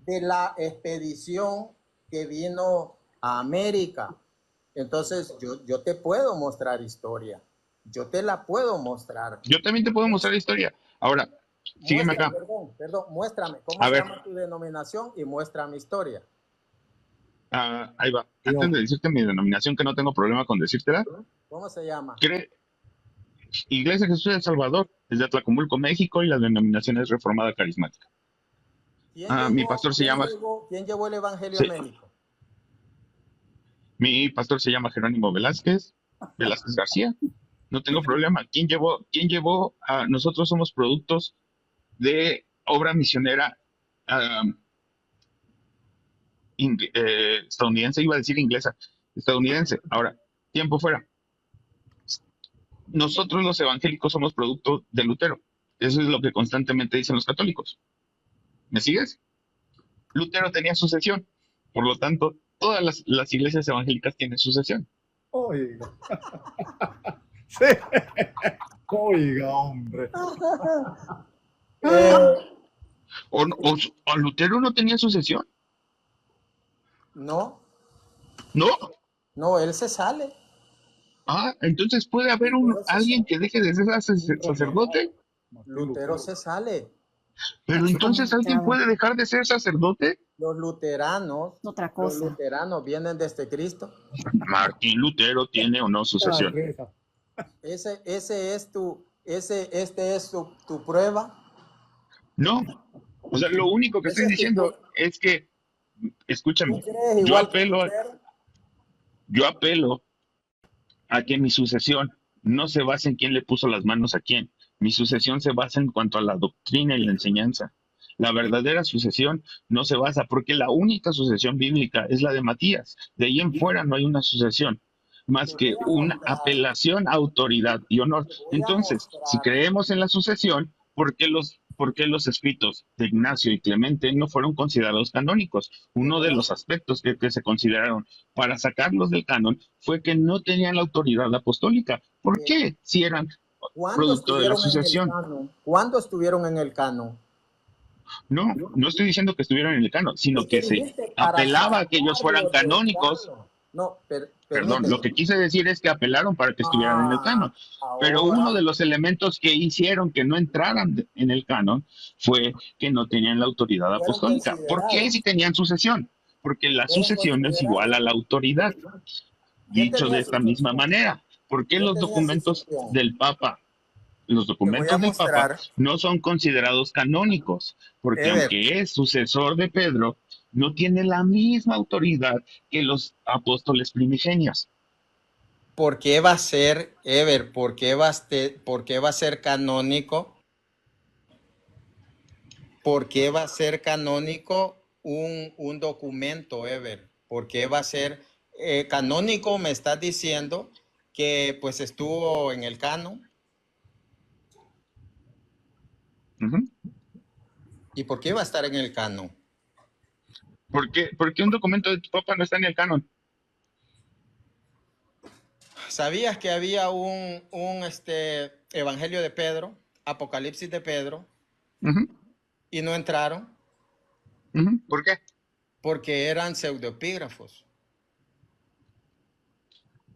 de la expedición que vino a América. Entonces, yo te puedo mostrar historia. Yo te la puedo mostrar. Yo también te puedo mostrar historia. Ahora, sígueme acá. Perdón, muéstrame. ¿Cómo se llama tu denominación? Y muestra mi historia. Ahí va. Antes de decirte mi denominación, que no tengo problema con decírtela. ¿Cómo se llama? Iglesia Jesús del Salvador, desde Atlacomulco, México, y la denominación es Reformada Carismática. Mi pastor se llama... ¿Quién llevó el Evangelio a México? Mi pastor se llama Jerónimo Velázquez García. No tengo problema. ¿Quién llevó a nosotros? Somos productos de obra misionera estadounidense, iba a decir inglesa, estadounidense. Ahora, tiempo fuera. Nosotros los evangélicos somos producto de Lutero. Eso es lo que constantemente dicen los católicos. ¿Me sigues? Lutero tenía sucesión. Por lo tanto, todas las iglesias evangélicas tienen sucesión. Oiga. Sí. Oiga, hombre. ¿O Lutero no tenía sucesión? No. ¿No? No, él se sale. Entonces puede haber alguien que deje de ser sacerdote. Lutero se sale. Pero entonces alguien puede dejar de ser sacerdote. Los luteranos. Otra cosa. Los luteranos vienen desde Cristo. Martín Lutero tiene o no sucesión. Este es tu prueba. No. O sea, lo único que estoy diciendo es que, escúchame, yo apelo a que mi sucesión no se base en quién le puso las manos a quién. Mi sucesión se basa en cuanto a la doctrina y la enseñanza. La verdadera sucesión no se basa, porque la única sucesión bíblica es la de Matías. De ahí en fuera no hay una sucesión más que una apelación a autoridad y honor. Entonces, si creemos en la sucesión, ¿por qué los escritos de Ignacio y Clemente no fueron considerados canónicos? Uno de los aspectos que se consideraron para sacarlos del canon fue que no tenían la autoridad apostólica. ¿Por qué? Si eran producto de la sucesión. ¿Cuándo estuvieron en el canon? No estoy diciendo que estuvieran en el canon, sino que se apelaba a que ellos fueran canónicos. Perdón, lo que quise decir es que apelaron para que estuvieran en el canon. Pero uno de los elementos que hicieron que no entraran en el canon fue que no tenían la autoridad apostólica. ¿Por qué si tenían sucesión? Porque la sucesión es igual a la autoridad. Dicho de esta misma manera, ¿por qué los documentos del Papa, los Te voy a documentos del Papa mostrar, no son considerados canónicos, porque Ever, aunque es sucesor de Pedro, no tiene la misma autoridad que los apóstoles primigenios. ¿por qué va a ser, Ever, por qué va a ser canónico? ¿Por qué va a ser canónico un documento, Ever? ¿Por qué va a ser canónico? Me estás diciendo que pues estuvo en el canon. Ujú. ¿Y por qué va a estar en el canon? ¿Por qué un documento de tu Papa no está en el canon? ¿Sabías que había un Evangelio de Pedro, Apocalipsis de Pedro, Ujú, y no entraron ujú. ¿Por qué? porque eran pseudoepígrafos?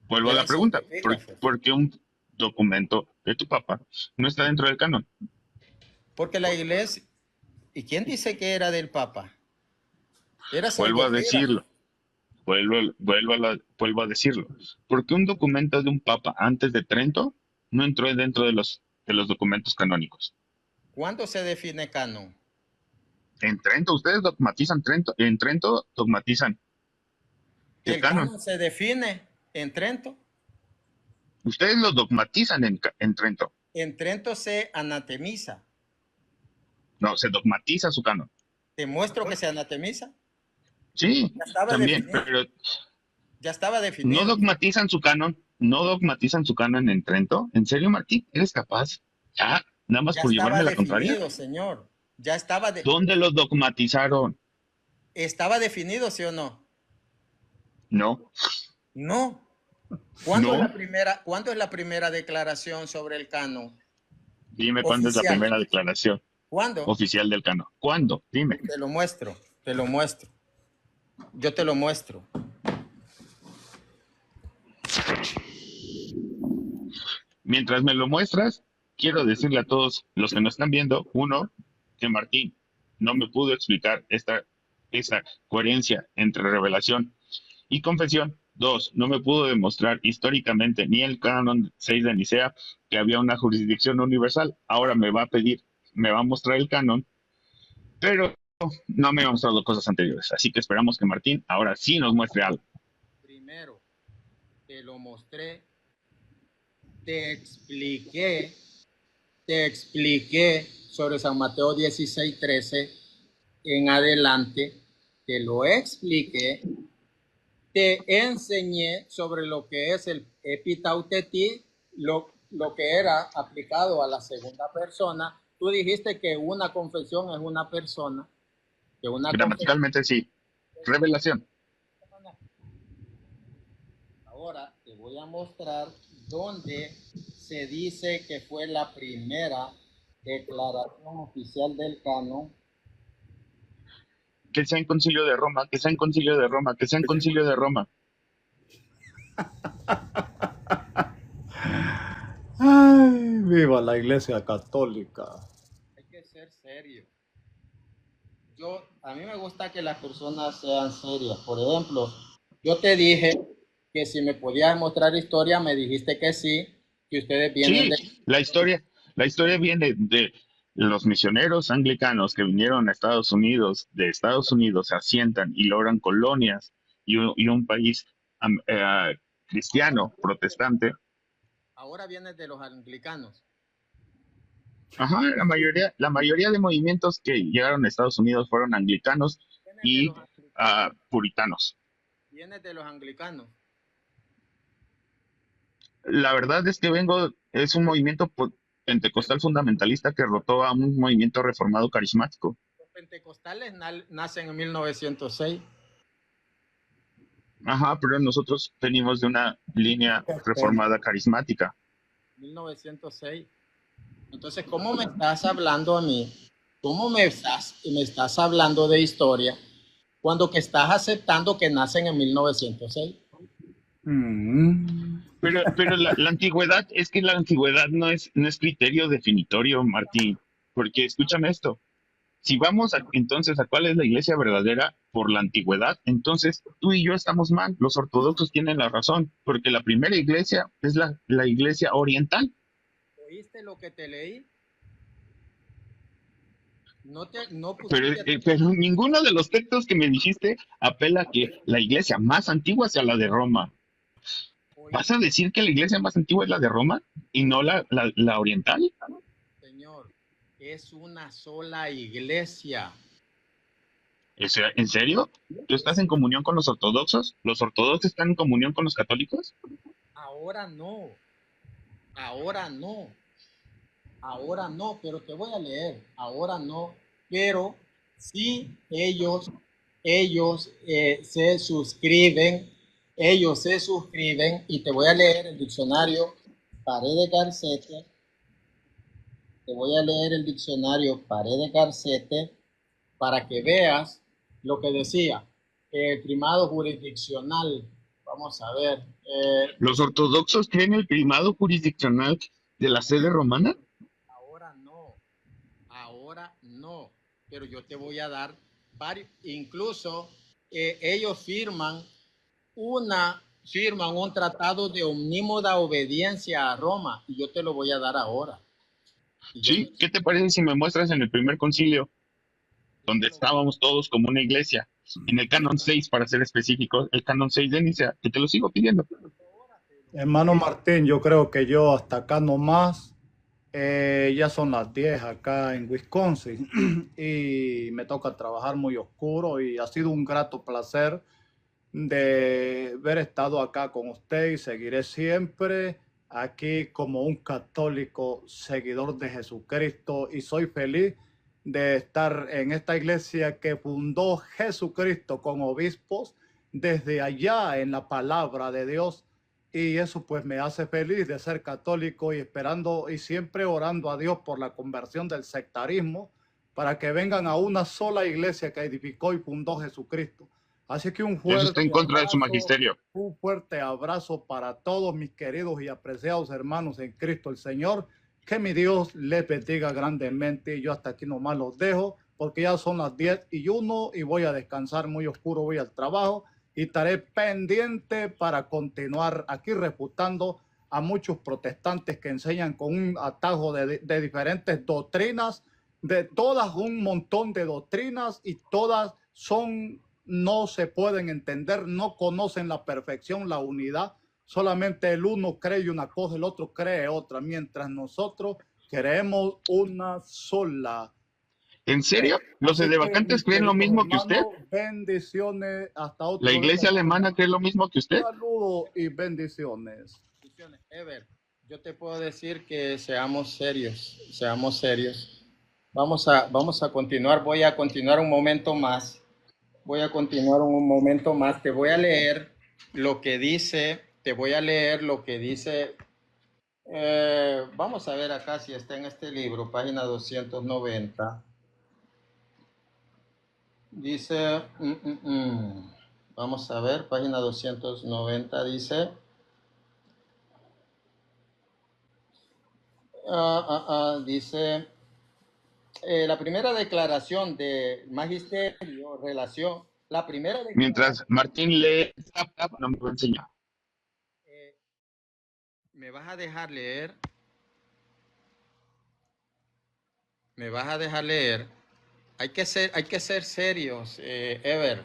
Vuelvo a la Eran pregunta. pseudoepígrafos. ¿Por qué un documento de tu Papa no está dentro del canon? Porque la iglesia, ¿y quién dice que era del Papa? Era Vuelvo a pseudoepígrafo. decirlo. Vuelvo a decirlo. ¿Por qué un documento de un papa antes de Trento no entró dentro de los documentos canónicos? ¿Cuándo se define canon? En Trento, ustedes dogmatizan Trento, en Trento dogmatizan el El canon. canon se define en Trento. Ustedes lo dogmatizan en Trento. En Trento se anatemiza. No, se dogmatiza su canon. ¿Te muestro que se anatemiza? Sí, Ya estaba también, definido. pero Ya estaba no definido. dogmatizan su canon, no dogmatizan su canon en Trento. ¿En serio, Martín? ¿Eres capaz? Ya, nada más Ya por estaba llevarme la contraria. definido, señor. ¿Dónde lo dogmatizaron? ¿Estaba definido, sí o no? No, No. no. ¿Cuándo es la primera declaración sobre el canon Dime cuándo es la oficial? primera declaración ¿Cuándo? oficial del canon. ¿Cuándo? Dime. Te lo muestro, te lo muestro. Yo te lo muestro. Mientras me lo muestras, quiero decirle a todos los que nos están viendo, uno, que Martín no me pudo explicar esa coherencia entre revelación y confesión. Dos, no me pudo demostrar históricamente ni el canon 6 de Nicea que había una jurisdicción universal. Ahora me va a pedir, me va a mostrar el canon, pero no me ha mostrado cosas anteriores. Así que esperamos que Martín ahora sí nos muestre algo. Primero, te lo mostré, te expliqué, te expliqué sobre San Mateo 16:13 en adelante, te lo expliqué, te enseñé sobre lo que es el epitautetí, lo que era aplicado a la segunda persona. Tú dijiste que una confesión es una persona, que una confesión. Gramaticalmente sí. Revelación. Ahora te voy a mostrar dónde se dice que fue la primera declaración oficial del canon. Que sea en concilio de Roma, que sea en concilio de Roma, que sea en concilio de Roma. Ay, viva la Iglesia Católica. Hay que ser serio. A mí me gusta que las personas sean serias. Por ejemplo, yo te dije que si me podías mostrar historia, me dijiste que sí, que ustedes vienen Sí, de... la historia viene de los misioneros anglicanos que vinieron a Estados Unidos, de Estados Unidos se asientan y logran colonias y un país cristiano, protestante. Ahora vienen de los anglicanos. Ajá, la mayoría de movimientos que llegaron a Estados Unidos fueron anglicanos Vienen de y los anglicanos. puritanos. Vienes de los anglicanos. La verdad es que es un movimiento pentecostal fundamentalista que rotó a un movimiento reformado carismático. Los pentecostales nacen en 1906. Ajá, pero nosotros venimos de una línea reformada carismática. 1906. Entonces, ¿cómo me estás hablando a mí? ¿Cómo me estás hablando de historia cuando que estás aceptando que nacen en 1906? Pero la antigüedad, es que la antigüedad no es criterio definitorio, Martín, porque escúchame esto. Si vamos entonces a cuál es la iglesia verdadera por la antigüedad, entonces tú y yo estamos mal. Los ortodoxos tienen la razón, porque la primera iglesia es la iglesia oriental. ¿Oíste lo que te leí? No Pero, pusiste pero ninguno de los textos que me dijiste apela a que la iglesia más antigua sea la de Roma. ¿Vas a oíste, decir que la iglesia más antigua es la de Roma y no la oriental? Señor. Es una sola iglesia. ¿En serio? ¿Tú estás en comunión con los ortodoxos? ¿Los ortodoxos están en comunión con los católicos? Ahora no, ahora no, ahora no, pero te voy a leer. Ahora no, pero sí ellos se suscriben y te voy a leer el diccionario Paredes Garcete, te voy a leer el diccionario Paredes Garcete para que veas lo que decía. El primado jurisdiccional, vamos a ver, ¿Los ortodoxos creen el primado jurisdiccional de la sede romana? ahora no, ahora no, pero yo te voy a dar varios, incluso ellos firman un tratado de omnímoda obediencia a Roma y yo te lo voy a dar ahora. Y yo te, ¿Sí? ¿Qué te parece si me muestras en el primer concilio, yo donde te lo, estábamos todos como una iglesia, en el canon 6 para ser específicos, el canon 6 de Nicea, que te lo sigo pidiendo? Hermano Martín, yo creo que yo hasta acá nomás, ya son las 10 acá en Wisconsin y me toca trabajar muy oscuro y ha sido un grato placer de haber estado acá con usted y seguiré siempre aquí como un católico seguidor de Jesucristo y soy feliz de estar en esta iglesia que fundó Jesucristo con obispos desde allá en la palabra de Dios y eso pues me hace feliz de ser católico y esperando y siempre orando a Dios por la conversión del sectarismo para que vengan a una sola iglesia que edificó y fundó Jesucristo. Así que Eso está en contra de su magisterio. un fuerte abrazo para todos mis queridos y apreciados hermanos en Cristo el Señor. Que mi Dios les bendiga grandemente. Yo hasta aquí nomás los dejo porque ya son las 10:01 y voy a descansar muy oscuro, voy al trabajo y estaré pendiente para continuar aquí refutando a muchos protestantes que enseñan con un atajo de diferentes doctrinas, de todas un montón de doctrinas y todas son no se pueden entender, no conocen la perfección, la unidad. Solamente el uno cree una cosa, el otro cree otra, mientras nosotros creemos una sola. ¿En serio? ¿Los Así que, edevacantes mis creen lo queridos mismo que usted? hermanos, bendiciones. Hasta ¿La otro día. iglesia alemana cree lo mismo que usted? Saludos y bendiciones. Ever, yo te puedo decir que seamos serios, seamos serios. Vamos a continuar, voy a continuar un momento más. Voy a continuar un momento más. Te voy a leer lo que dice, te voy a leer lo que dice. Vamos a ver acá si está en este libro, página 290. Dice, vamos a ver, página 290 dice, dice, la primera declaración de magisterio, relación, la primera declaración, Mientras Martín lee, no me lo enseña. ¿me vas a dejar leer? ¿Me vas a dejar leer? Hay que ser serios, Ever.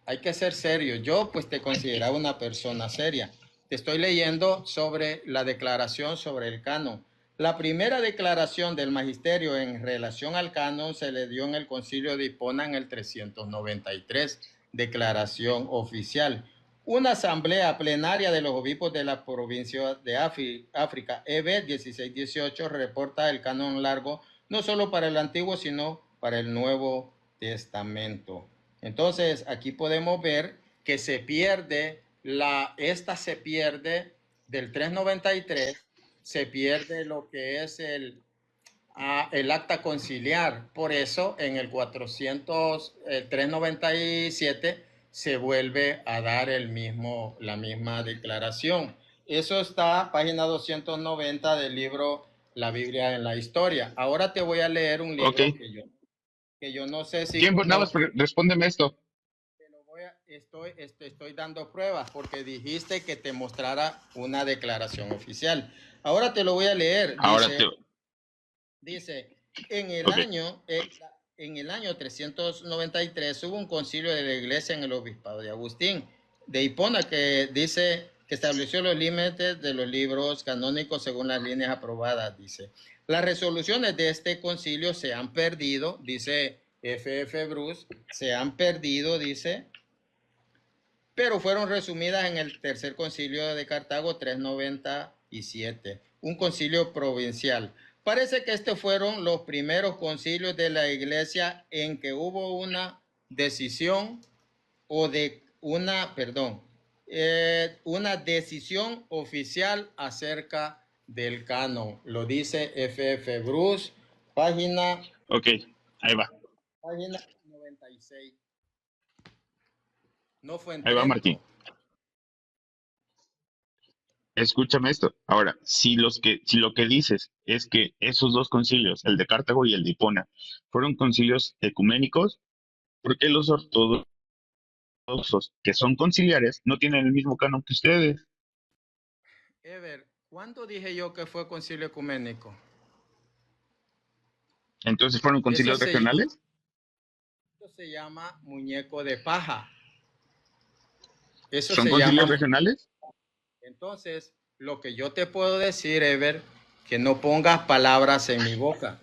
Hay que ser serios. Yo pues te consideraba una persona seria. Te estoy leyendo sobre la declaración sobre el canon. La primera declaración del magisterio en relación al canon se le dio en el concilio de Hipona en el 393, declaración oficial. Una asamblea plenaria de los obispos de la provincia de África, EB 1618, reporta el canon largo no solo para el Antiguo, sino para el Nuevo Testamento. Entonces, aquí podemos ver que se pierde esta se pierde del 393, se pierde lo que es el acta conciliar. Por eso, en el 397 se vuelve a dar la misma declaración. Eso está página 290 del libro La Biblia en la Historia. Ahora te voy a leer un libro Ok. que yo no sé si Nada más conoces. respóndeme esto. estoy dando pruebas porque dijiste que te mostrara una declaración oficial. Ahora te lo voy a leer. Ahora Dice, en el ok. año, en el año 393 hubo un concilio de la iglesia en el obispado de Agustín de Hipona que dice que estableció los límites de los libros canónicos según las líneas aprobadas. Dice, las resoluciones de este concilio se han perdido, dice F.F. Bruce, se han perdido, dice, pero fueron resumidas en el tercer concilio de Cartago 397, un concilio provincial. Parece que estos fueron los primeros concilios de la iglesia en que hubo una decisión una decisión oficial acerca del canon. Lo dice F.F. Bruce, página Ok, ahí va. Página 96. No fue en Ahí va, Martín. Trento. Escúchame esto. Ahora, si lo que dices es que esos dos concilios, el de Cartago y el de Hipona, fueron concilios ecuménicos, ¿por qué los ortodoxos, que son conciliares, no tienen el mismo canon que ustedes? Ever, ¿cuándo dije yo que fue concilio ecuménico? Entonces, ¿fueron concilios regionales? Eso se llama muñeco de paja. Eso ¿Son se concilios llama. regionales? Entonces, lo que yo te puedo decir, Ever, que no pongas palabras en mi boca.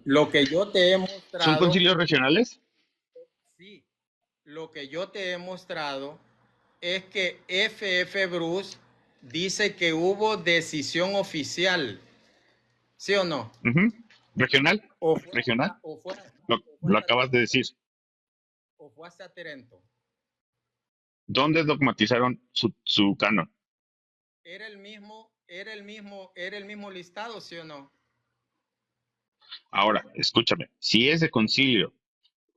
Lo que yo te he mostrado. ¿Son concilios regionales? Sí. Lo que yo te he mostrado es que F.F. Bruce dice que hubo decisión oficial. ¿Sí o no? Ujú. ¿Regional? O fue, ¿Regional? o Lo acabas de decir. o fue hasta Trento. ¿Dónde dogmatizaron su canon? Era el mismo listado, ¿sí o no? Ahora, escúchame. Si ese concilio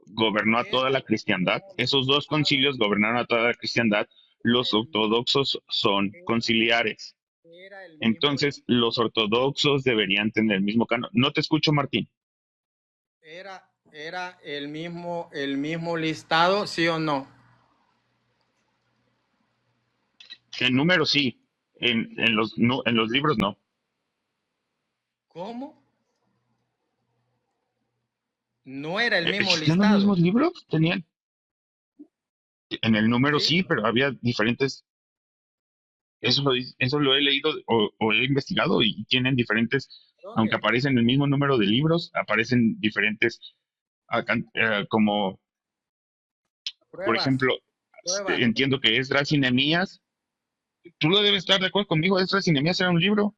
gobernó a toda la cristiandad, esos dos concilios gobernaron a toda la cristiandad, los ortodoxos son conciliares. Era el mismo, Entonces, los ortodoxos deberían tener el mismo canon. No te escucho, Martín. era el mismo listado, ¿sí o no? En números sí, en los libros no. ¿Cómo? No era el mismo ¿Existían los listado. mismos libros? Tenían. En el número ¿Sí? sí, pero había diferentes. Eso lo he leído o he investigado y tienen diferentes, aunque ¿Dónde? aparecen el mismo número de libros, aparecen diferentes, como, por Pruebas, ejemplo, pruebas. entiendo que Esdras y Nehemías, tú lo debes estar de acuerdo conmigo, Esdras y Nehemías era un libro,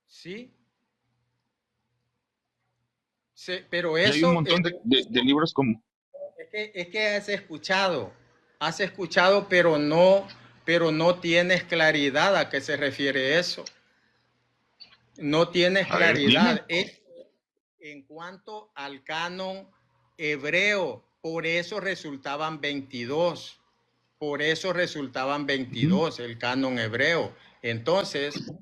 ¿Sí? Sí, pero y hay un eso montón de libros como, es que has escuchado, pero no tienes claridad a qué se refiere eso. No tienes a ver, dime. claridad. Es en cuanto al canon hebreo, por eso resultaban 22. Por eso resultaban Ujú. 22 el canon hebreo. Entonces,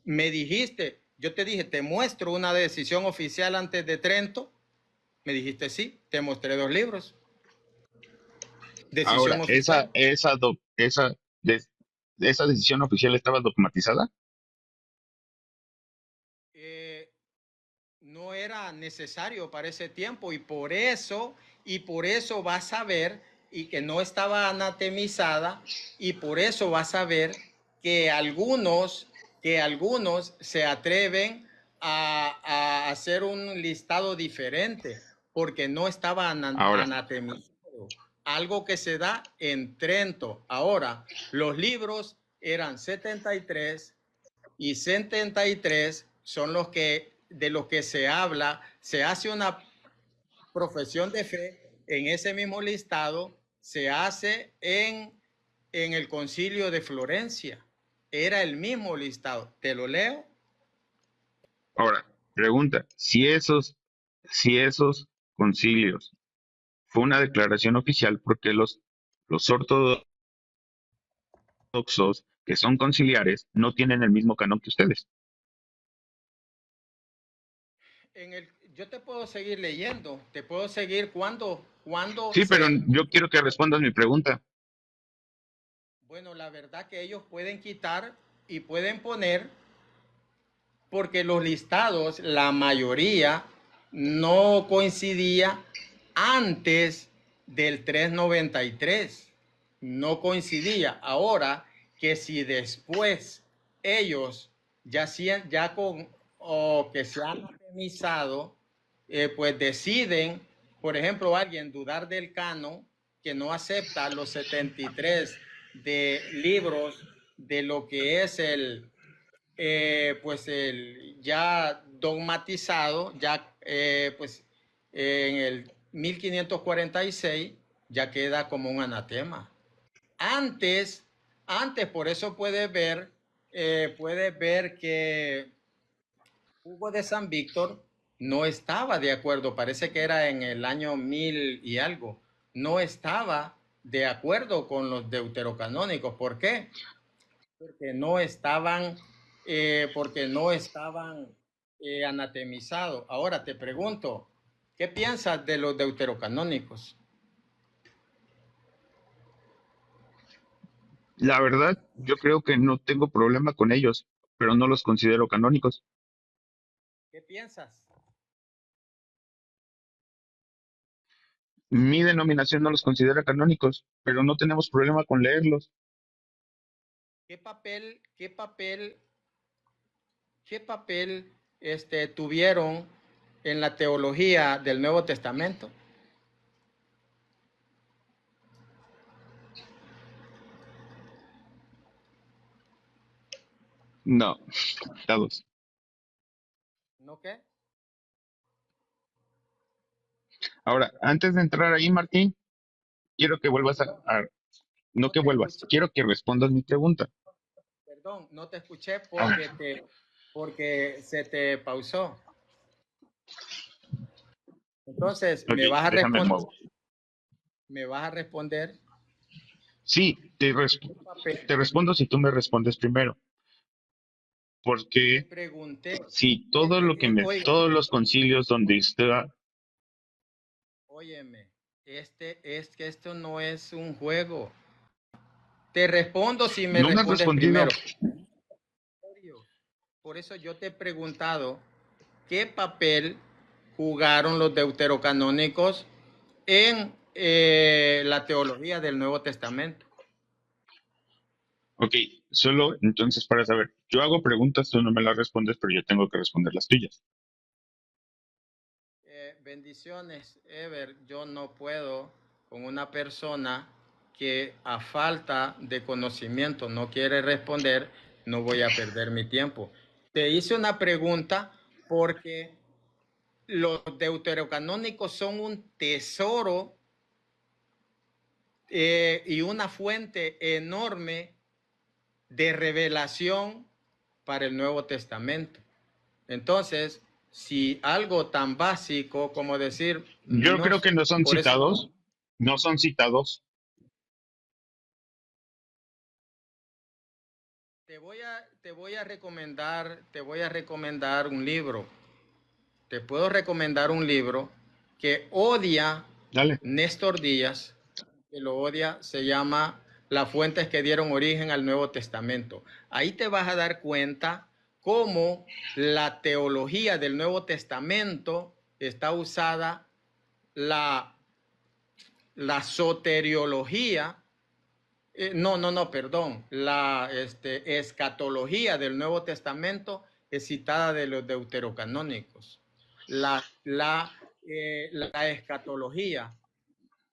me dijiste, yo te dije, te muestro una decisión oficial antes de Trento. Me dijiste sí, te mostré 2 libros. Ahora, Decisión oficial. de- esa decisión oficial estaba dogmatizada. Eh, no era necesario para ese tiempo y por eso vas a ver y que no estaba anatemizada y por eso vas a ver que algunos se atreven a hacer un listado diferente porque no estaba Ahora, anatemizado. Algo que se da en Trento. Ahora, los libros eran 73 y 73 son los que de los que se habla, se hace una profesión de fe en ese mismo listado, se hace en el concilio de Florencia. Era el mismo listado. ¿Te lo leo? ahora, pregunta, si esos concilios fue una declaración oficial, porque los ortodoxos que son conciliares no tienen el mismo canon que ustedes. Yo te puedo seguir leyendo, te puedo seguir cuando cuando Sí, pero yo quiero que respondas mi pregunta. bueno, la verdad que ellos pueden quitar y pueden poner porque los listados, la mayoría, no coincidía antes del 393. No coincidía. Ahora que si después ellos ya con o que se han atemizado, pues deciden, por ejemplo, alguien dudar del canon, que no acepta los 73 de libros de lo que es pues el ya dogmatizado, ya pues en el 1546 ya queda como un anatema. Antes, antes por eso puedes ver que Hugo de San Víctor no estaba de acuerdo, parece que era en el año 1000 y algo, no estaba de acuerdo con los deuterocanónicos. ¿Por qué? Porque no estaban anatemizados. Ahora te pregunto, ¿qué piensas de los deuterocanónicos? La verdad, yo creo que no tengo problema con ellos, pero no los considero canónicos. ¿Qué piensas? Mi denominación no los considera canónicos, pero no tenemos problema con leerlos. ¿Qué papel tuvieron en la teología del Nuevo Testamento? No, todos. ¿No qué? Ahora, antes de entrar ahí, Martín, quiero que vuelvas no No que te vuelvas, escuché, quiero que respondas mi pregunta. perdón, no te escuché Ah, porque se te pausó. Entonces, ok, déjame mover. me vas a responder Sí, qué papel. te respondo si tú me respondes primero, Te porque pregunté, si todo lo que oiga, todos los concilios donde está, óyeme, es que esto no es un juego. Te respondo si me no me has respondes respondido. primero. Por eso yo te he preguntado qué papel jugaron los deuterocanónicos en la teología del Nuevo Testamento. Ok, solo entonces para saber, yo hago preguntas, tú no me las respondes, pero yo tengo que responder las tuyas. Bendiciones, Ever. Yo no puedo con una persona que a falta de conocimiento no quiere responder, no voy a perder mi tiempo. Te hice una pregunta porque los deuterocanónicos son un tesoro y una fuente enorme de revelación para el Nuevo Testamento. Entonces, si algo tan básico como decir, Yo no, creo que no son por eso citados, no son citados. te voy a recomendar un libro. Te puedo recomendar un libro que odia Dale. Néstor Díaz, que lo odia, se llama Las fuentes que dieron origen al Nuevo Testamento. Ahí te vas a dar cuenta cómo la teología del Nuevo Testamento está usada, la, la soteriología, perdón, la escatología del Nuevo Testamento es citada de los deuterocanónicos. La escatología,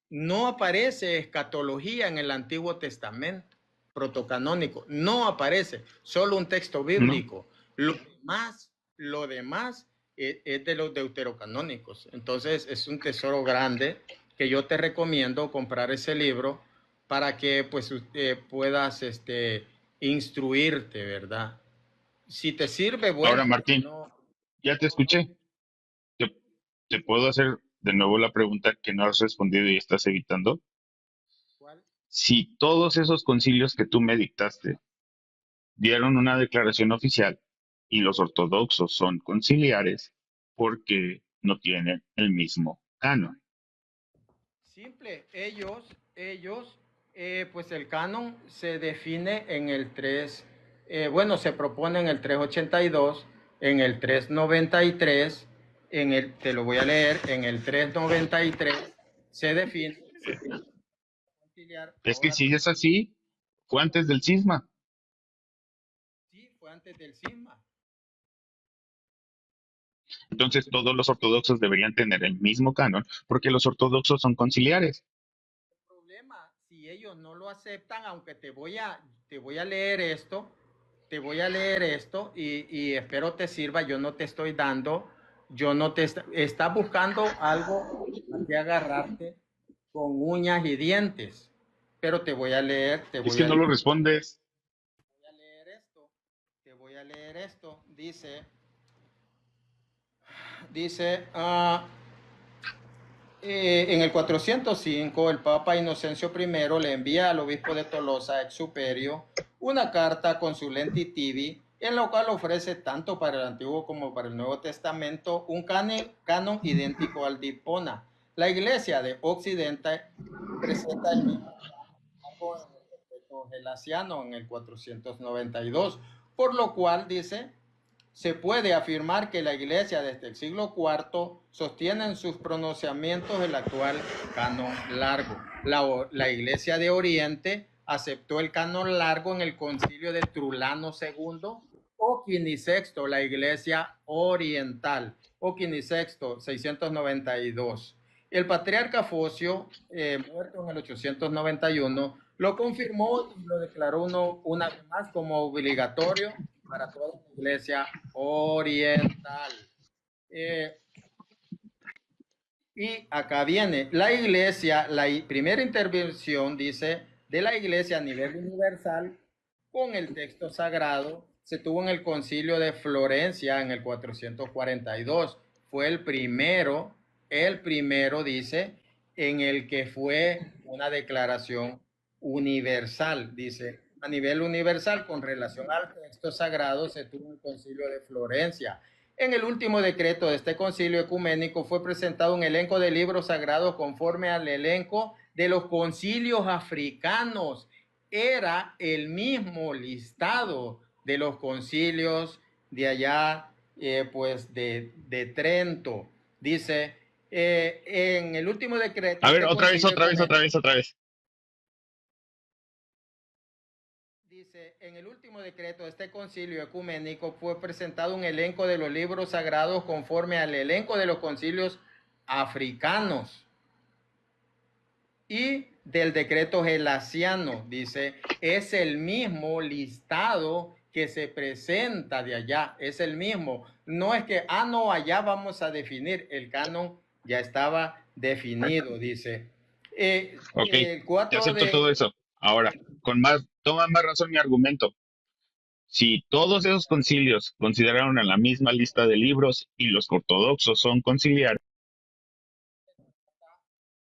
no aparece escatología en el Antiguo Testamento protocanónico, no aparece, solo un texto ¿No? bíblico. Lo demás es de los deuterocanónicos. Entonces es un tesoro grande que yo te recomiendo comprar ese libro para que pues puedas instruirte, ¿verdad? Si te sirve, Ahora, bueno, si Martín, no, ya te no. escuché. Te, te puedo hacer de nuevo la pregunta que no has respondido y estás evitando. ¿Cuál? Si todos esos concilios que tú me dictaste dieron una declaración oficial y los ortodoxos son conciliares, ¿por qué no tienen el mismo canon? Simple, pues el canon se define en el 3, bueno, se propone en el 382, en el 393, te lo voy a leer, en el 393 se define conciliar. Es que Ahora si es así, fue antes del cisma. sí, fue antes del cisma. Entonces todos los ortodoxos deberían tener el mismo canon porque los ortodoxos son conciliares. Problema, si ellos no lo aceptan, aunque te voy a leer esto, y espero te sirva, yo no te estoy dando, yo no te estás buscando algo a que agarrarte con uñas y dientes, pero te voy a leer, Es que no lo respondes. te voy a leer esto, dice, en el 405, el Papa Inocencio I le envía al obispo de Tolosa, ex superio, una carta con su lentitivi, en la cual ofrece tanto para el Antiguo como para el Nuevo Testamento un canon idéntico al de Hipona. La Iglesia de Occidente presenta el mismo canon en el decreto gelasiano en el 492, por lo cual dice: se puede afirmar que la Iglesia desde el siglo IV sostiene en sus pronunciamientos el actual canon largo. La Iglesia de Oriente aceptó el canon largo en el concilio de Trulano II o Quinisexto, la Iglesia Oriental, o Quinisexto, 692. El patriarca Focio, muerto en el 891, lo confirmó y lo declaró una vez más como obligatorio para toda la Iglesia Oriental. Y acá viene la Iglesia, la primera intervención, dice, de la Iglesia a nivel universal con el texto sagrado se tuvo en el Concilio de Florencia en el 442. Fue el primero, dice, en el que fue una declaración universal, dice, a nivel universal con relación al texto sagrado se tuvo el Concilio de Florencia. En el último decreto de este concilio ecuménico fue presentado un elenco de libros sagrados conforme al elenco de los concilios africanos. Era el mismo listado de los concilios de allá, pues de Trento. Dice, en el último decreto... A ver, otra vez. Dice, en el último decreto de este concilio ecuménico fue presentado un elenco de los libros sagrados conforme al elenco de los concilios africanos y del decreto gelasiano. Dice, es el mismo listado que se presenta de allá, es el mismo. No es que, no, allá vamos a definir, el canon ya estaba definido, dice. Ok, te acepto todo eso. Ahora, toma más razón mi argumento. Si todos esos concilios consideraron a la misma lista de libros y los ortodoxos son conciliares,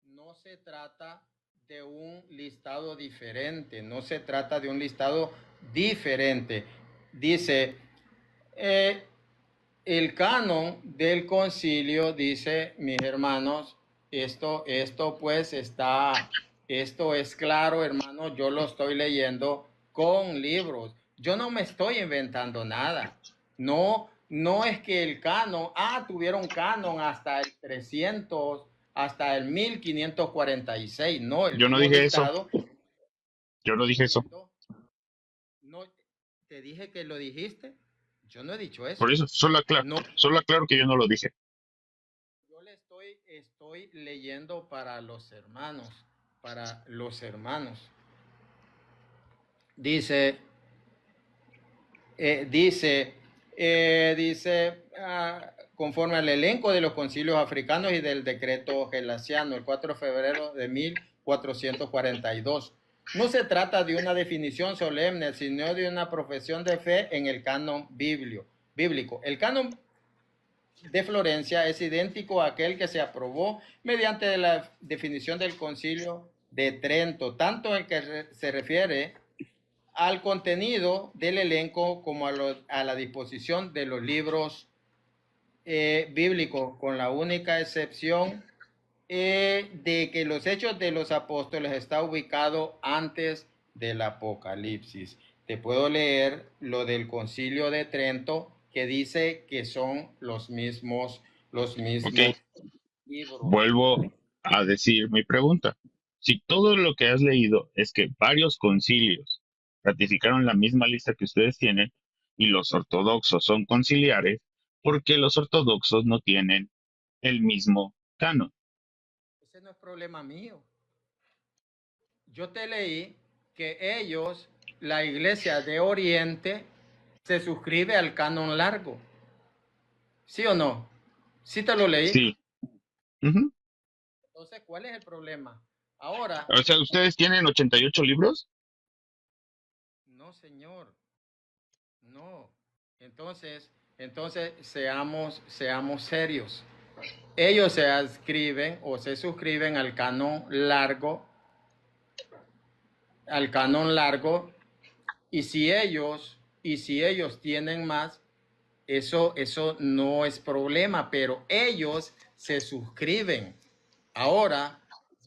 no se trata de un listado diferente, no se trata de un listado diferente. Dice, el canon del concilio, dice, mis hermanos, esto pues esto es claro, hermanos, yo lo estoy leyendo con libros. Yo no me estoy inventando nada. No es que el canon, tuvieron canon hasta el 300, hasta el 1546. No, el yo no mismo dije eso. listado. Yo no dije eso. No, te dije que lo dijiste. Yo no he dicho eso. Por eso, solo aclaro que yo no lo dije. Yo le estoy leyendo para los hermanos. Dice, conforme al elenco de los concilios africanos y del decreto gelasiano, el 4 de febrero de 1442. No se trata de una definición solemne, sino de una profesión de fe en el canon bíblico. El canon de Florencia es idéntico a aquel que se aprobó mediante la definición del concilio de Trento, tanto en que se refiere al contenido del elenco como a la disposición de los libros bíblicos, con la única excepción de que los Hechos de los Apóstoles está ubicado antes del Apocalipsis. Te puedo leer lo del Concilio de Trento que dice que son los Ok, mismos libros. vuelvo a decir mi pregunta. Si todo lo que has leído es que varios concilios ratificaron la misma lista que ustedes tienen y los ortodoxos son conciliares, ¿por qué los ortodoxos no tienen el mismo canon? Ese no es problema mío. Yo te leí que ellos, la Iglesia de Oriente, se suscribe al canon largo. ¿Sí o no? Sí te lo leí. Sí. Ujú. Entonces, ¿cuál es el problema? Ahora, O sea, ¿ustedes tienen 88 libros? no, señor, no. Entonces seamos serios. Ellos se adscriben o se suscriben al canon largo, y si ellos tienen más, eso no es problema, pero ellos se suscriben. Ahora,